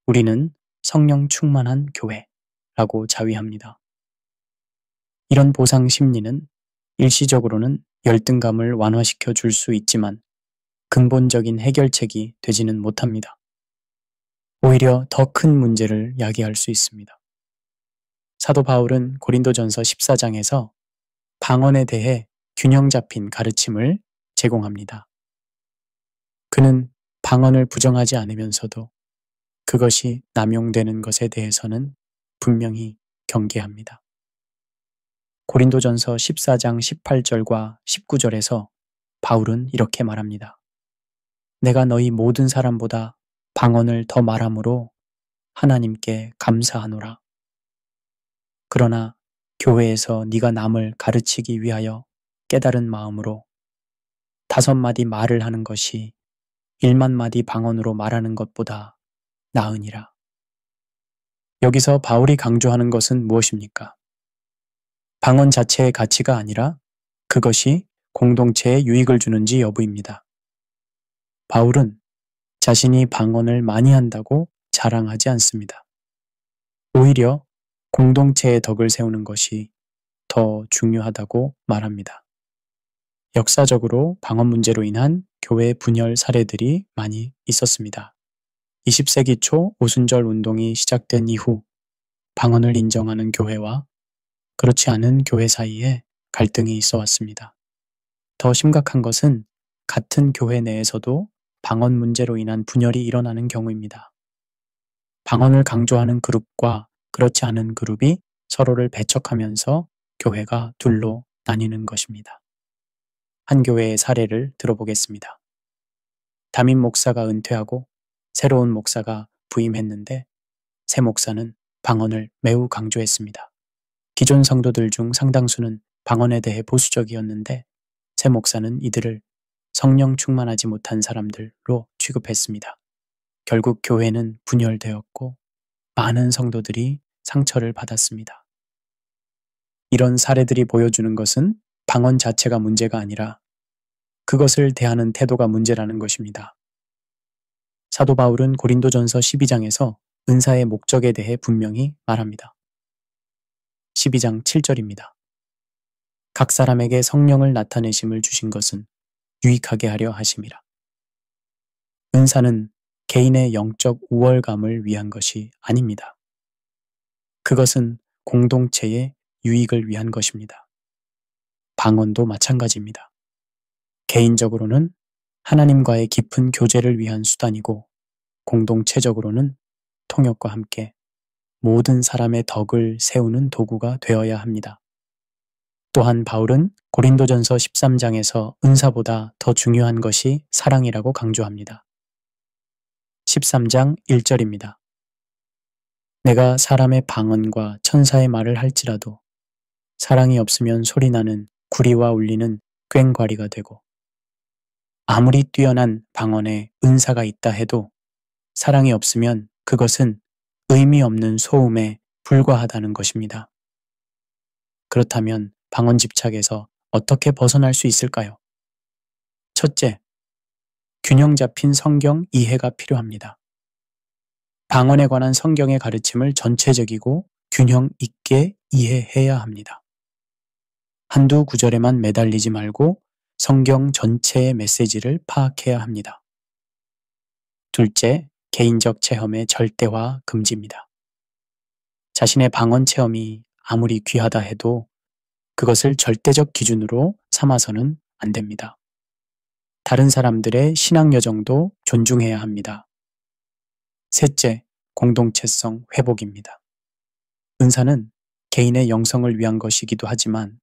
우리는 성령 충만한 교회라고 자위합니다. 이런 보상 심리는 일시적으로는 열등감을 완화시켜 줄 수 있지만 근본적인 해결책이 되지는 못합니다. 오히려 더 큰 문제를 야기할 수 있습니다. 사도 바울은 고린도전서 14장에서 방언에 대해 균형 잡힌 가르침을 제공합니다. 그는 방언을 부정하지 않으면서도 그것이 남용되는 것에 대해서는 분명히 경계합니다. 고린도전서 14장 18절과 19절에서 바울은 이렇게 말합니다. 내가 너희 모든 사람보다 방언을 더 말함으로 하나님께 감사하노라. 그러나 교회에서 네가 남을 가르치기 위하여 깨달은 마음으로 5마디 말을 하는 것이 1만 마디 방언으로 말하는 것보다 나으니라. 여기서 바울이 강조하는 것은 무엇입니까? 방언 자체의 가치가 아니라 그것이 공동체에 유익을 주는지 여부입니다. 바울은 자신이 방언을 많이 한다고 자랑하지 않습니다. 오히려 공동체의 덕을 세우는 것이 더 중요하다고 말합니다. 역사적으로 방언 문제로 인한 교회 분열 사례들이 많이 있었습니다. 20세기 초 오순절 운동이 시작된 이후 방언을 인정하는 교회와 그렇지 않은 교회 사이에 갈등이 있어 왔습니다. 더 심각한 것은 같은 교회 내에서도 방언 문제로 인한 분열이 일어나는 경우입니다. 방언을 강조하는 그룹과 그렇지 않은 그룹이 서로를 배척하면서 교회가 둘로 나뉘는 것입니다. 한 교회의 사례를 들어보겠습니다. 담임 목사가 은퇴하고 새로운 목사가 부임했는데 새 목사는 방언을 매우 강조했습니다. 기존 성도들 중 상당수는 방언에 대해 보수적이었는데 새 목사는 이들을 성령 충만하지 못한 사람들로 취급했습니다. 결국 교회는 분열되었고 많은 성도들이 상처를 받았습니다. 이런 사례들이 보여주는 것은 방언 자체가 문제가 아니라 그것을 대하는 태도가 문제라는 것입니다. 사도 바울은 고린도전서 12장에서 은사의 목적에 대해 분명히 말합니다. 12장 7절입니다. 각 사람에게 성령을 나타내심을 주신 것은 유익하게 하려 하심이라. 은사는 개인의 영적 우월감을 위한 것이 아닙니다. 그것은 공동체의 유익을 위한 것입니다. 방언도 마찬가지입니다. 개인적으로는 하나님과의 깊은 교제를 위한 수단이고 공동체적으로는 통역과 함께 모든 사람의 덕을 세우는 도구가 되어야 합니다. 또한 바울은 고린도전서 13장에서 은사보다 더 중요한 것이 사랑이라고 강조합니다. 13장 1절입니다. 내가 사람의 방언과 천사의 말을 할지라도 사랑이 없으면 소리나는 구리와 울리는 꽹과리가 되고 아무리 뛰어난 방언에 은사가 있다 해도 사랑이 없으면 그것은 의미 없는 소음에 불과하다는 것입니다. 그렇다면 방언 집착에서 어떻게 벗어날 수 있을까요? 첫째, 균형 잡힌 성경 이해가 필요합니다. 방언에 관한 성경의 가르침을 전체적이고 균형 있게 이해해야 합니다. 한두 구절에만 매달리지 말고 성경 전체의 메시지를 파악해야 합니다. 둘째, 개인적 체험의 절대화 금지입니다. 자신의 방언 체험이 아무리 귀하다 해도 그것을 절대적 기준으로 삼아서는 안 됩니다. 다른 사람들의 신앙 여정도 존중해야 합니다. 셋째, 공동체성 회복입니다. 은사는 개인의 영성을 위한 것이기도 하지만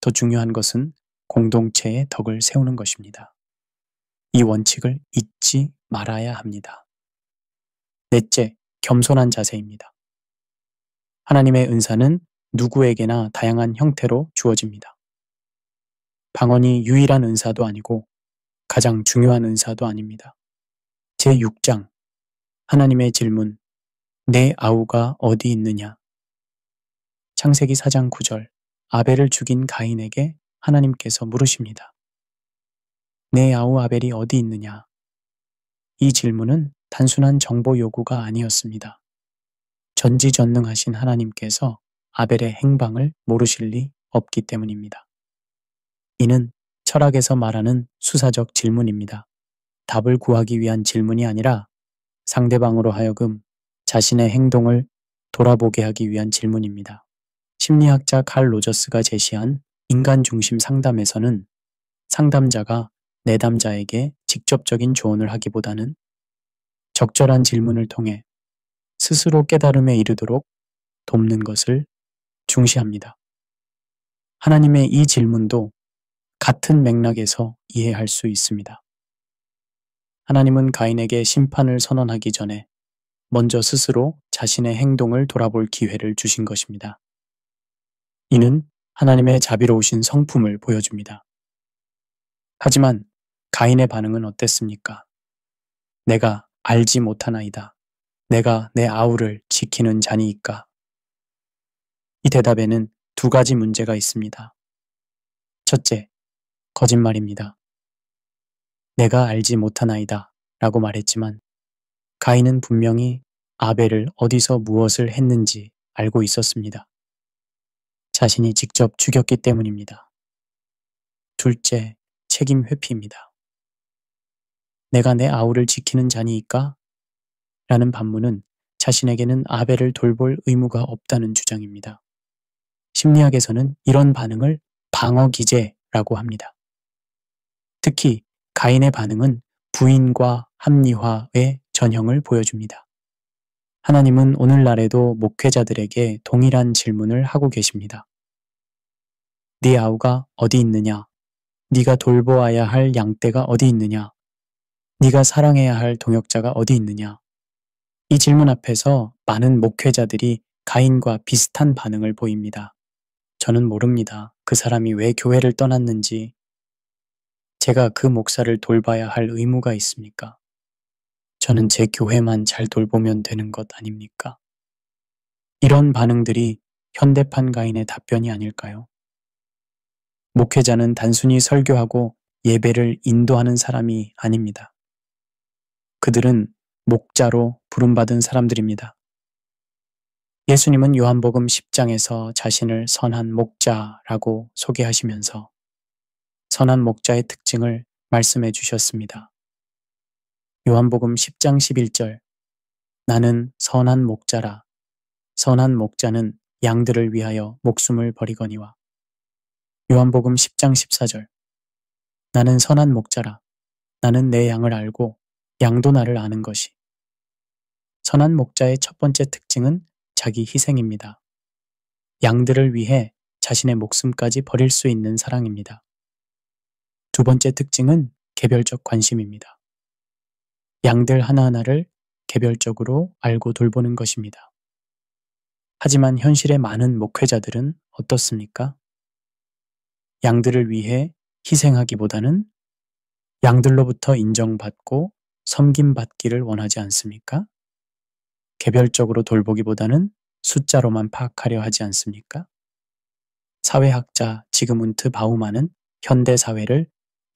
더 중요한 것은 공동체의 덕을 세우는 것입니다. 이 원칙을 잊지 말아야 합니다. 넷째, 겸손한 자세입니다. 하나님의 은사는 누구에게나 다양한 형태로 주어집니다. 방언이 유일한 은사도 아니고 가장 중요한 은사도 아닙니다. 제6장 하나님의 질문 내 아우가 어디 있느냐? 창세기 4장 9절 아벨을 죽인 가인에게 하나님께서 물으십니다. 내 아우 아벨이 어디 있느냐? 이 질문은 단순한 정보 요구가 아니었습니다. 전지전능하신 하나님께서 아벨의 행방을 모르실 리 없기 때문입니다. 이는 철학에서 말하는 수사적 질문입니다. 답을 구하기 위한 질문이 아니라 상대방으로 하여금 자신의 행동을 돌아보게 하기 위한 질문입니다. 심리학자 칼 로저스가 제시한 인간 중심 상담에서는 상담자가 내담자에게 직접적인 조언을 하기보다는 적절한 질문을 통해 스스로 깨달음에 이르도록 돕는 것을 중시합니다. 하나님의 이 질문도 같은 맥락에서 이해할 수 있습니다. 하나님은 가인에게 심판을 선언하기 전에 먼저 스스로 자신의 행동을 돌아볼 기회를 주신 것입니다. 이는 하나님의 자비로우신 성품을 보여줍니다. 하지만 가인의 반응은 어땠습니까? 내가 알지 못하나이다. 내가 내 아우를 지키는 자니이까? 이 대답에는 두 가지 문제가 있습니다. 첫째, 거짓말입니다. 내가 알지 못하나이다 라고 말했지만 가인은 분명히 아벨을 어디서 무엇을 했는지 알고 있었습니다. 자신이 직접 죽였기 때문입니다. 둘째, 책임 회피입니다. 내가 내 아우를 지키는 자니이까? 라는 반문은 자신에게는 아벨을 돌볼 의무가 없다는 주장입니다. 심리학에서는 이런 반응을 방어 기제라고 합니다. 특히 가인의 반응은 부인과 합리화의 전형을 보여줍니다. 하나님은 오늘날에도 목회자들에게 동일한 질문을 하고 계십니다. 네 아우가 어디 있느냐? 네가 돌보아야 할 양떼가 어디 있느냐? 네가 사랑해야 할 동역자가 어디 있느냐? 이 질문 앞에서 많은 목회자들이 가인과 비슷한 반응을 보입니다. 저는 모릅니다. 그 사람이 왜 교회를 떠났는지. 제가 그 목사를 돌봐야 할 의무가 있습니까? 저는 제 교회만 잘 돌보면 되는 것 아닙니까? 이런 반응들이 현대판 가인의 답변이 아닐까요? 목회자는 단순히 설교하고 예배를 인도하는 사람이 아닙니다. 그들은 목자로 부름받은 사람들입니다. 예수님은 요한복음 10장에서 자신을 선한 목자라고 소개하시면서 선한 목자의 특징을 말씀해 주셨습니다. 요한복음 10장 11절 나는 선한 목자라. 선한 목자는 양들을 위하여 목숨을 버리거니와. 요한복음 10장 14절 나는 선한 목자라. 나는 내 양을 알고 양도 나를 아는 것이. 선한 목자의 첫 번째 특징은 자기 희생입니다. 양들을 위해 자신의 목숨까지 버릴 수 있는 사랑입니다. 두 번째 특징은 개별적 관심입니다. 양들 하나하나를 개별적으로 알고 돌보는 것입니다. 하지만 현실의 많은 목회자들은 어떻습니까? 양들을 위해 희생하기보다는 양들로부터 인정받고 섬김받기를 원하지 않습니까? 개별적으로 돌보기보다는 숫자로만 파악하려 하지 않습니까? 사회학자 지그문트 바우만은 현대 사회를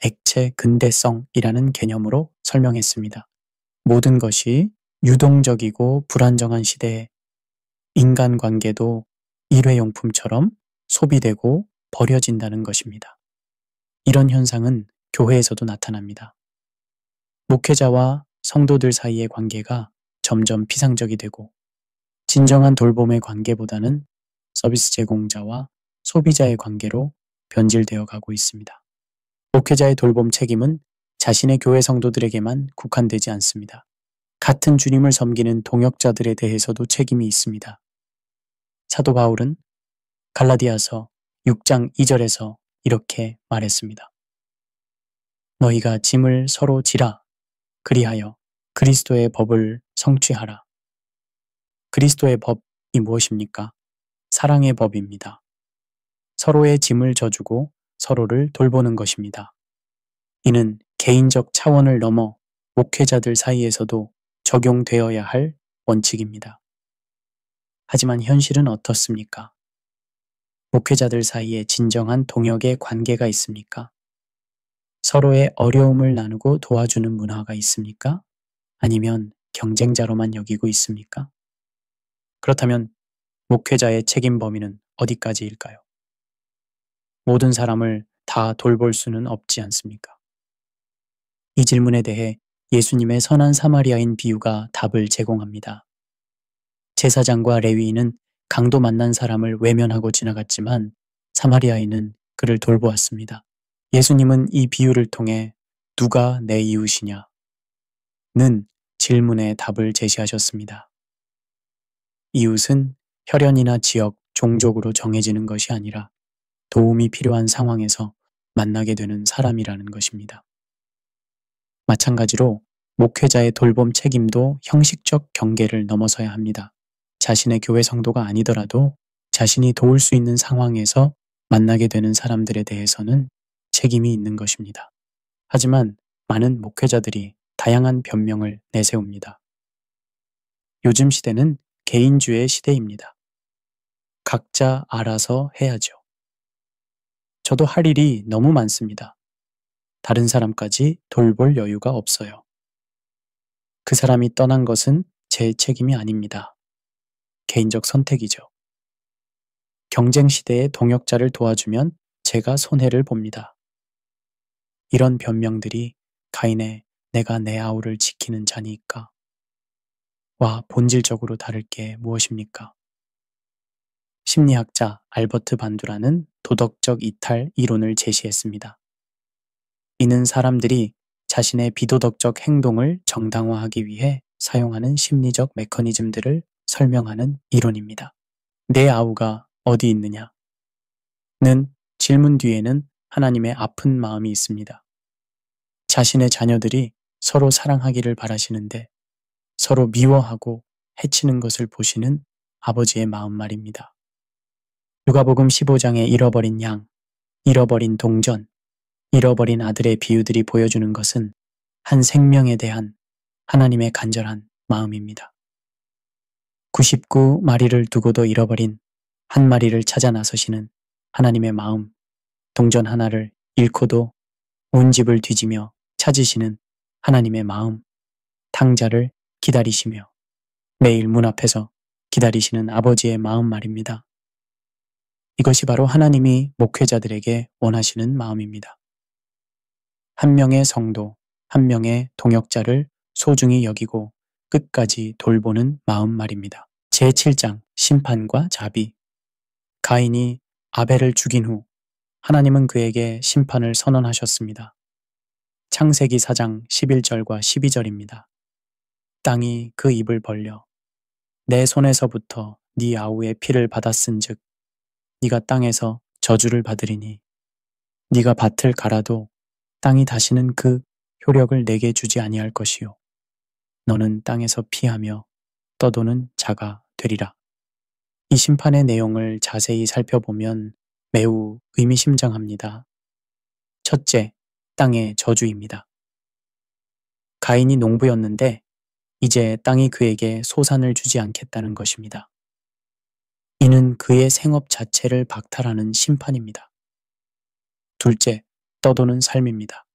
액체 근대성이라는 개념으로 설명했습니다. 모든 것이 유동적이고 불안정한 시대에 인간관계도 일회용품처럼 소비되고 버려진다는 것입니다. 이런 현상은 교회에서도 나타납니다. 목회자와 성도들 사이의 관계가 점점 피상적이 되고 진정한 돌봄의 관계보다는 서비스 제공자와 소비자의 관계로 변질되어 가고 있습니다. 목회자의 돌봄 책임은 자신의 교회 성도들에게만 국한되지 않습니다. 같은 주님을 섬기는 동역자들에 대해서도 책임이 있습니다. 사도 바울은 갈라디아서 6장 2절에서 이렇게 말했습니다. 너희가 짐을 서로 지라. 그리하여 그리스도의 법을 성취하라. 그리스도의 법이 무엇입니까? 사랑의 법입니다. 서로의 짐을 져주고 서로를 돌보는 것입니다. 이는 개인적 차원을 넘어 목회자들 사이에서도 적용되어야 할 원칙입니다. 하지만 현실은 어떻습니까? 목회자들 사이에 진정한 동역의 관계가 있습니까? 서로의 어려움을 나누고 도와주는 문화가 있습니까? 아니면 경쟁자로만 여기고 있습니까? 그렇다면 목회자의 책임 범위는 어디까지일까요? 모든 사람을 다 돌볼 수는 없지 않습니까? 이 질문에 대해 예수님의 선한 사마리아인 비유가 답을 제공합니다. 제사장과 레위인은 강도 만난 사람을 외면하고 지나갔지만 사마리아인은 그를 돌보았습니다. 예수님은 이 비유를 통해 누가 내 이웃이냐? 는 질문에 답을 제시하셨습니다. 이웃은 혈연이나 지역, 종족으로 정해지는 것이 아니라 도움이 필요한 상황에서 만나게 되는 사람이라는 것입니다. 마찬가지로 목회자의 돌봄 책임도 형식적 경계를 넘어서야 합니다. 자신의 교회 성도가 아니더라도 자신이 도울 수 있는 상황에서 만나게 되는 사람들에 대해서는 책임이 있는 것입니다. 하지만 많은 목회자들이 다양한 변명을 내세웁니다. 요즘 시대는 개인주의 시대입니다. 각자 알아서 해야죠. 저도 할 일이 너무 많습니다. 다른 사람까지 돌볼 여유가 없어요. 그 사람이 떠난 것은 제 책임이 아닙니다. 개인적 선택이죠. 경쟁 시대의 동역자를 도와주면 제가 손해를 봅니다. 이런 변명들이 가인의 내가 내 아우를 지키는 자니까 와 본질적으로 다를 게 무엇입니까? 심리학자 알버트 반두라는 도덕적 이탈 이론을 제시했습니다. 이는 사람들이 자신의 비도덕적 행동을 정당화하기 위해 사용하는 심리적 메커니즘들을 설명하는 이론입니다. 내 아우가 어디 있느냐? 는 질문 뒤에는 하나님의 아픈 마음이 있습니다. 자신의 자녀들이 서로 사랑하기를 바라시는데 서로 미워하고 해치는 것을 보시는 아버지의 마음 말입니다. 누가복음 15장의 잃어버린 양, 잃어버린 동전, 잃어버린 아들의 비유들이 보여주는 것은 한 생명에 대한 하나님의 간절한 마음입니다. 99마리를 두고도 잃어버린 한 마리를 찾아 나서시는 하나님의 마음, 동전 하나를 잃고도 온 집을 뒤지며 찾으시는 하나님의 마음, 탕자를 기다리시며 매일 문 앞에서 기다리시는 아버지의 마음 말입니다. 이것이 바로 하나님이 목회자들에게 원하시는 마음입니다. 한 명의 성도, 한 명의 동역자를 소중히 여기고 끝까지 돌보는 마음 말입니다. 제7장 심판과 자비. 가인이 아벨을 죽인 후 하나님은 그에게 심판을 선언하셨습니다. 창세기 4장 11절과 12절입니다. 땅이 그 입을 벌려 내 손에서부터 네 아우의 피를 받았은즉 네가 땅에서 저주를 받으리니 네가 밭을 갈아도 땅이 다시는 그 효력을 내게 주지 아니할 것이요 너는 땅에서 피하며 떠도는 자가 되리라. 이 심판의 내용을 자세히 살펴보면 매우 의미심장합니다. 첫째, 땅의 저주입니다. 가인이 농부였는데 이제 땅이 그에게 소산을 주지 않겠다는 것입니다. 이는 그의 생업 자체를 박탈하는 심판입니다. 둘째, 떠도는 삶입니다.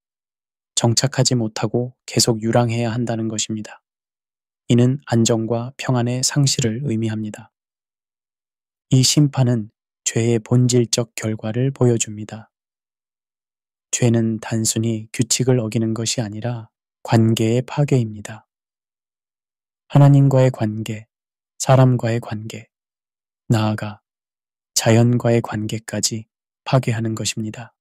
정착하지 못하고 계속 유랑해야 한다는 것입니다. 이는 안정과 평안의 상실을 의미합니다. 이 심판은 죄의 본질적 결과를 보여줍니다. 죄는 단순히 규칙을 어기는 것이 아니라 관계의 파괴입니다. 하나님과의 관계, 사람과의 관계, 나아가 자연과의 관계까지 파괴하는 것입니다.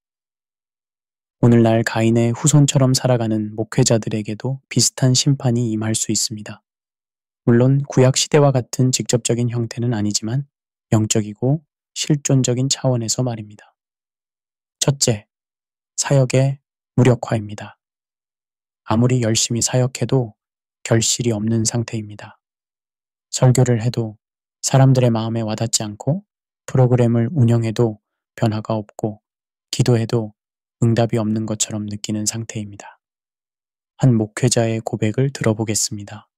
오늘날 가인의 후손처럼 살아가는 목회자들에게도 비슷한 심판이 임할 수 있습니다. 물론 구약 시대와 같은 직접적인 형태는 아니지만 영적이고 실존적인 차원에서 말입니다. 첫째, 사역의 무력화입니다. 아무리 열심히 사역해도 결실이 없는 상태입니다. 설교를 해도 사람들의 마음에 와닿지 않고 프로그램을 운영해도 변화가 없고 기도해도 응답이 없는 것처럼 느끼는 상태입니다. 한 목회자의 고백을 들어보겠습니다.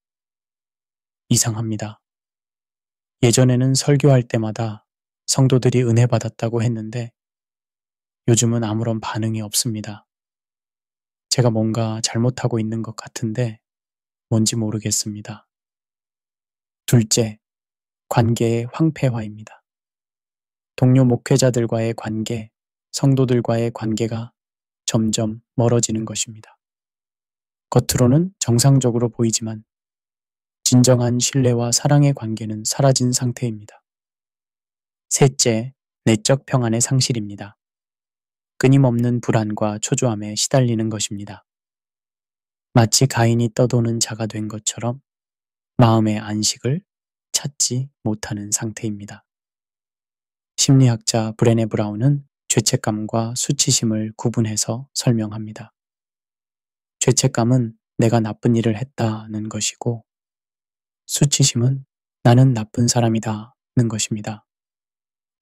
이상합니다. 예전에는 설교할 때마다 성도들이 은혜 받았다고 했는데 요즘은 아무런 반응이 없습니다. 제가 뭔가 잘못하고 있는 것 같은데 뭔지 모르겠습니다. 둘째, 관계의 황폐화입니다. 동료 목회자들과의 관계, 성도들과의 관계가 점점 멀어지는 것입니다. 겉으로는 정상적으로 보이지만 진정한 신뢰와 사랑의 관계는 사라진 상태입니다. 셋째, 내적 평안의 상실입니다. 끊임없는 불안과 초조함에 시달리는 것입니다. 마치 가인이 떠도는 자가 된 것처럼 마음의 안식을 찾지 못하는 상태입니다. 심리학자 브레네 브라운은 죄책감과 수치심을 구분해서 설명합니다. 죄책감은 내가 나쁜 일을 했다는 것이고 수치심은 나는 나쁜 사람이다는 것입니다.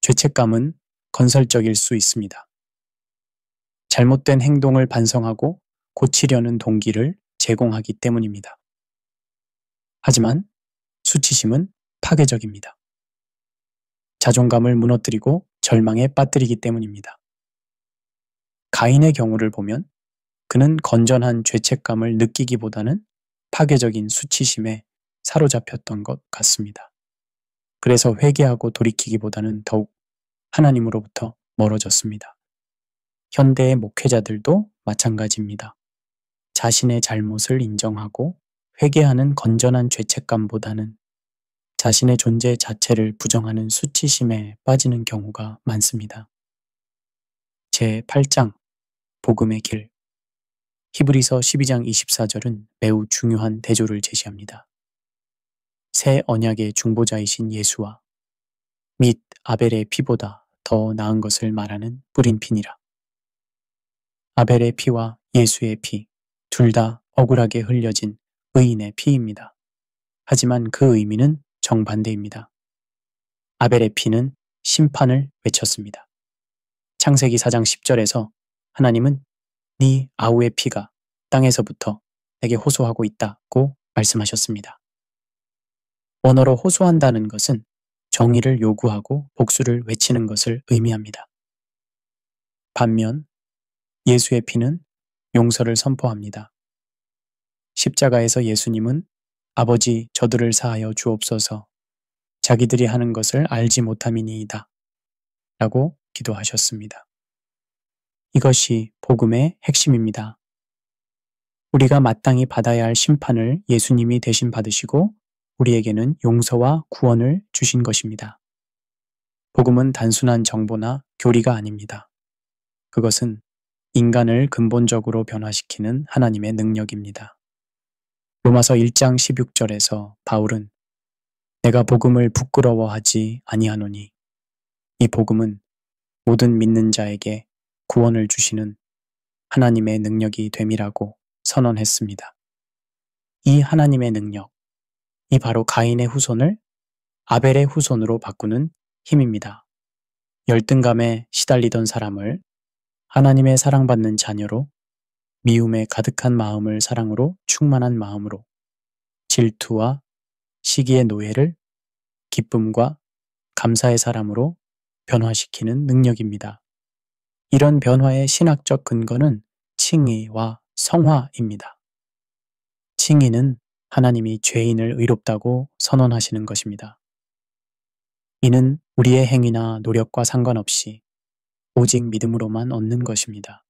죄책감은 건설적일 수 있습니다. 잘못된 행동을 반성하고 고치려는 동기를 제공하기 때문입니다. 하지만 수치심은 파괴적입니다. 자존감을 무너뜨리고 절망에 빠뜨리기 때문입니다. 가인의 경우를 보면 그는 건전한 죄책감을 느끼기보다는 파괴적인 수치심에 사로잡혔던 것 같습니다. 그래서 회개하고 돌이키기보다는 더욱 하나님으로부터 멀어졌습니다. 현대의 목회자들도 마찬가지입니다. 자신의 잘못을 인정하고 회개하는 건전한 죄책감보다는 자신의 존재 자체를 부정하는 수치심에 빠지는 경우가 많습니다. 제8장 복음의 길 히브리서 12장 24절은 매우 중요한 대조를 제시합니다. 새 언약의 중보자이신 예수와 및 아벨의 피보다 더 나은 것을 말하는 뿌린 피니라. 아벨의 피와 예수의 피, 둘 다 억울하게 흘려진 의인의 피입니다. 하지만 그 의미는 정반대입니다. 아벨의 피는 심판을 외쳤습니다. 창세기 4장 10절에서 하나님은 네 아우의 피가 땅에서부터 내게 호소하고 있다고 말씀하셨습니다. 원어로 호소한다는 것은 정의를 요구하고 복수를 외치는 것을 의미합니다. 반면 예수의 피는 용서를 선포합니다. 십자가에서 예수님은 아버지 저들을 사하여 주옵소서 자기들이 하는 것을 알지 못함이니이다 라고 기도하셨습니다. 이것이 복음의 핵심입니다. 우리가 마땅히 받아야 할 심판을 예수님이 대신 받으시고 우리에게는 용서와 구원을 주신 것입니다. 복음은 단순한 정보나 교리가 아닙니다. 그것은 인간을 근본적으로 변화시키는 하나님의 능력입니다. 로마서 1장 16절에서 바울은 내가 복음을 부끄러워하지 아니하노니 이 복음은 모든 믿는 자에게 구원을 주시는 하나님의 능력이 됨이라고 선언했습니다. 이 하나님의 능력, 이 바로 가인의 후손을 아벨의 후손으로 바꾸는 힘입니다. 열등감에 시달리던 사람을 하나님의 사랑받는 자녀로 미움에 가득한 마음을 사랑으로 충만한 마음으로 질투와 시기의 노예를 기쁨과 감사의 사람으로 변화시키는 능력입니다. 이런 변화의 신학적 근거는 칭의와 성화입니다. 칭의는 하나님이 죄인을 의롭다고 선언하시는 것입니다. 이는 우리의 행위나 노력과 상관없이 오직 믿음으로만 얻는 것입니다.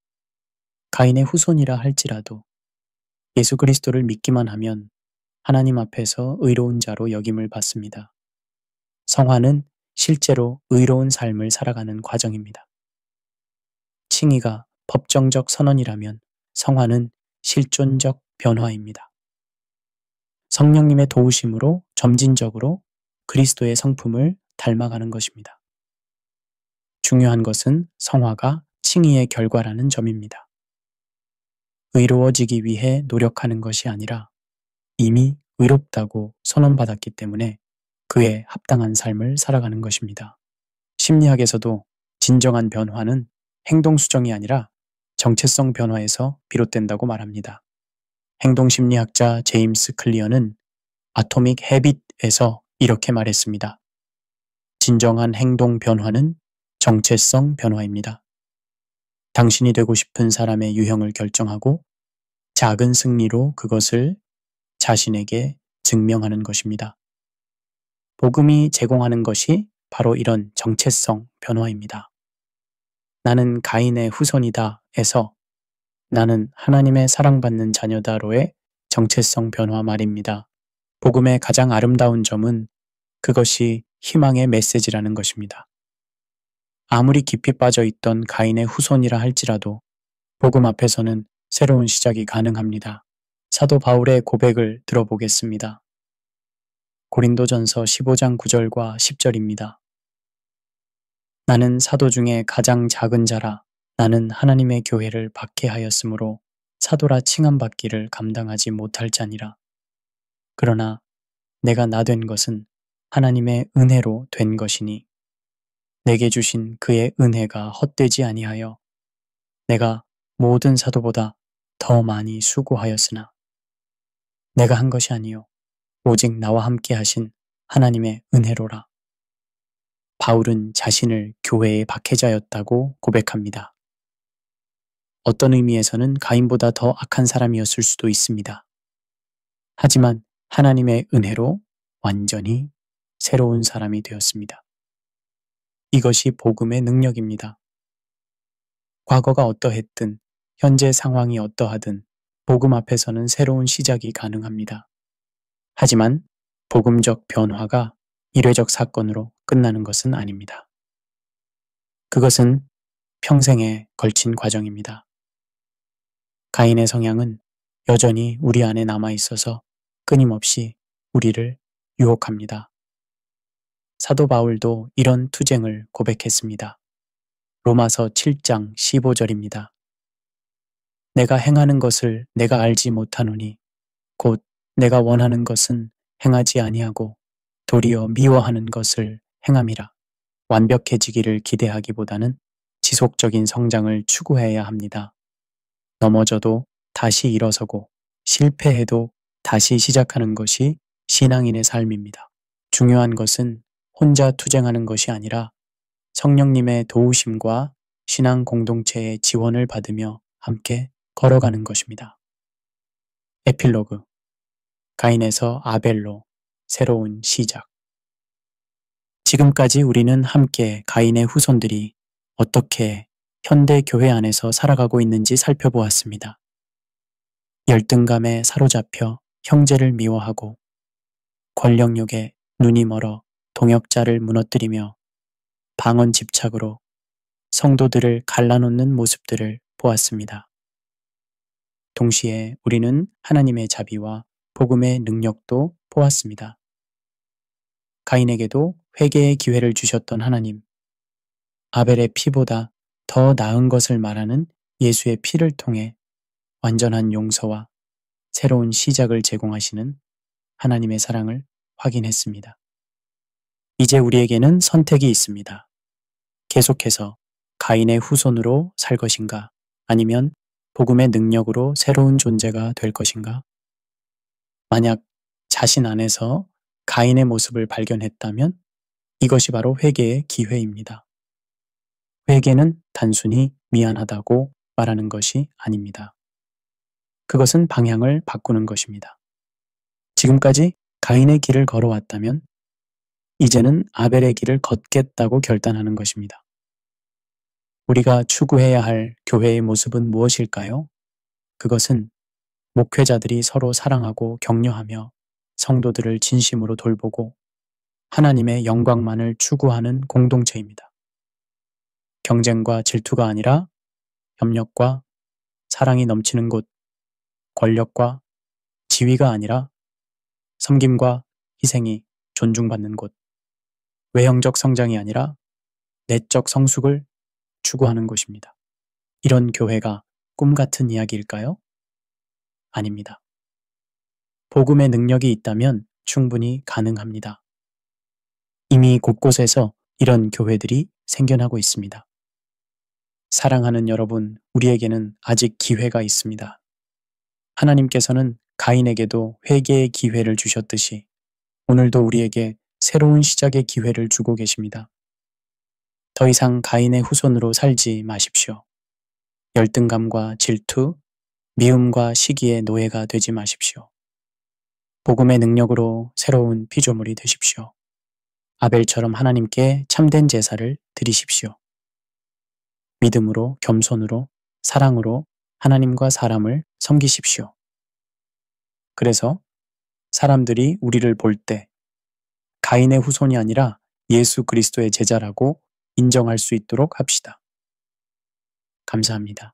가인의 후손이라 할지라도 예수 그리스도를 믿기만 하면 하나님 앞에서 의로운 자로 여김을 받습니다. 성화는 실제로 의로운 삶을 살아가는 과정입니다. 칭의가 법정적 선언이라면 성화는 실존적 변화입니다. 성령님의 도우심으로 점진적으로 그리스도의 성품을 닮아가는 것입니다. 중요한 것은 성화가 칭의의 결과라는 점입니다. 의로워지기 위해 노력하는 것이 아니라 이미 의롭다고 선언받았기 때문에 그에 합당한 삶을 살아가는 것입니다. 심리학에서도 진정한 변화는 행동 수정이 아니라 정체성 변화에서 비롯된다고 말합니다. 행동심리학자 제임스 클리어는 아토믹 헤빗에서 이렇게 말했습니다. 진정한 행동 변화는 정체성 변화입니다. 당신이 되고 싶은 사람의 유형을 결정하고 작은 승리로 그것을 자신에게 증명하는 것입니다. 복음이 제공하는 것이 바로 이런 정체성 변화입니다. 나는 가인의 후손이다 에서 나는 하나님의 사랑받는 자녀다로의 정체성 변화 말입니다. 복음의 가장 아름다운 점은 그것이 희망의 메시지라는 것입니다. 아무리 깊이 빠져 있던 가인의 후손이라 할지라도 복음 앞에서는 새로운 시작이 가능합니다. 사도 바울의 고백을 들어보겠습니다. 고린도전서 15장 9절과 10절입니다. 나는 사도 중에 가장 작은 자라 나는 하나님의 교회를 박해하였으므로 사도라 칭함받기를 감당하지 못할 자니라. 그러나 내가 나 된 것은 하나님의 은혜로 된 것이니 내게 주신 그의 은혜가 헛되지 아니하여 내가 모든 사도보다 더 많이 수고하였으나 내가 한 것이 아니요 오직 나와 함께 하신 하나님의 은혜로라. 바울은 자신을 교회의 박해자였다고 고백합니다. 어떤 의미에서는 가인보다 더 악한 사람이었을 수도 있습니다. 하지만 하나님의 은혜로 완전히 새로운 사람이 되었습니다. 이것이 복음의 능력입니다. 과거가 어떠했든 현재 상황이 어떠하든 복음 앞에서는 새로운 시작이 가능합니다. 하지만 복음적 변화가 일회적 사건으로 끝나는 것은 아닙니다. 그것은 평생에 걸친 과정입니다. 가인의 성향은 여전히 우리 안에 남아 있어서 끊임없이 우리를 유혹합니다. 사도 바울도 이런 투쟁을 고백했습니다. 로마서 7장 15절입니다. 내가 행하는 것을 내가 알지 못하노니 곧 내가 원하는 것은 행하지 아니하고 도리어 미워하는 것을 행함이라. 완벽해지기를 기대하기보다는 지속적인 성장을 추구해야 합니다. 넘어져도 다시 일어서고 실패해도 다시 시작하는 것이 신앙인의 삶입니다. 중요한 것은 혼자 투쟁하는 것이 아니라 성령님의 도우심과 신앙 공동체의 지원을 받으며 함께 걸어가는 것입니다. 에필로그 가인에서 아벨로 새로운 시작. 지금까지 우리는 함께 가인의 후손들이 어떻게 현대 교회 안에서 살아가고 있는지 살펴보았습니다. 열등감에 사로잡혀 형제를 미워하고 권력욕에 눈이 멀어 동역자를 무너뜨리며 방언 집착으로 성도들을 갈라놓는 모습들을 보았습니다. 동시에 우리는 하나님의 자비와 복음의 능력도 보았습니다. 가인에게도 회개의 기회를 주셨던 하나님, 아벨의 피보다 더 나은 것을 말하는 예수의 피를 통해 완전한 용서와 새로운 시작을 제공하시는 하나님의 사랑을 확인했습니다. 이제 우리에게는 선택이 있습니다. 계속해서 가인의 후손으로 살 것인가, 아니면 복음의 능력으로 새로운 존재가 될 것인가? 만약 자신 안에서 가인의 모습을 발견했다면 이것이 바로 회개의 기회입니다. 회개는 단순히 미안하다고 말하는 것이 아닙니다. 그것은 방향을 바꾸는 것입니다. 지금까지 가인의 길을 걸어왔다면 이제는 아벨의 길을 걷겠다고 결단하는 것입니다. 우리가 추구해야 할 교회의 모습은 무엇일까요? 그것은 목회자들이 서로 사랑하고 격려하며 성도들을 진심으로 돌보고 하나님의 영광만을 추구하는 공동체입니다. 경쟁과 질투가 아니라 협력과 사랑이 넘치는 곳, 권력과 지위가 아니라 섬김과 희생이 존중받는 곳, 외형적 성장이 아니라 내적 성숙을 추구하는 곳입니다. 이런 교회가 꿈 같은 이야기일까요? 아닙니다. 복음의 능력이 있다면 충분히 가능합니다. 이미 곳곳에서 이런 교회들이 생겨나고 있습니다. 사랑하는 여러분, 우리에게는 아직 기회가 있습니다. 하나님께서는 가인에게도 회개의 기회를 주셨듯이 오늘도 우리에게 새로운 시작의 기회를 주고 계십니다. 더 이상 가인의 후손으로 살지 마십시오. 열등감과 질투, 미움과 시기의 노예가 되지 마십시오. 복음의 능력으로 새로운 피조물이 되십시오. 아벨처럼 하나님께 참된 제사를 드리십시오. 믿음으로, 겸손으로, 사랑으로 하나님과 사람을 섬기십시오. 그래서 사람들이 우리를 볼 때 가인의 후손이 아니라 예수 그리스도의 제자라고 인정할 수 있도록 합시다. 감사합니다.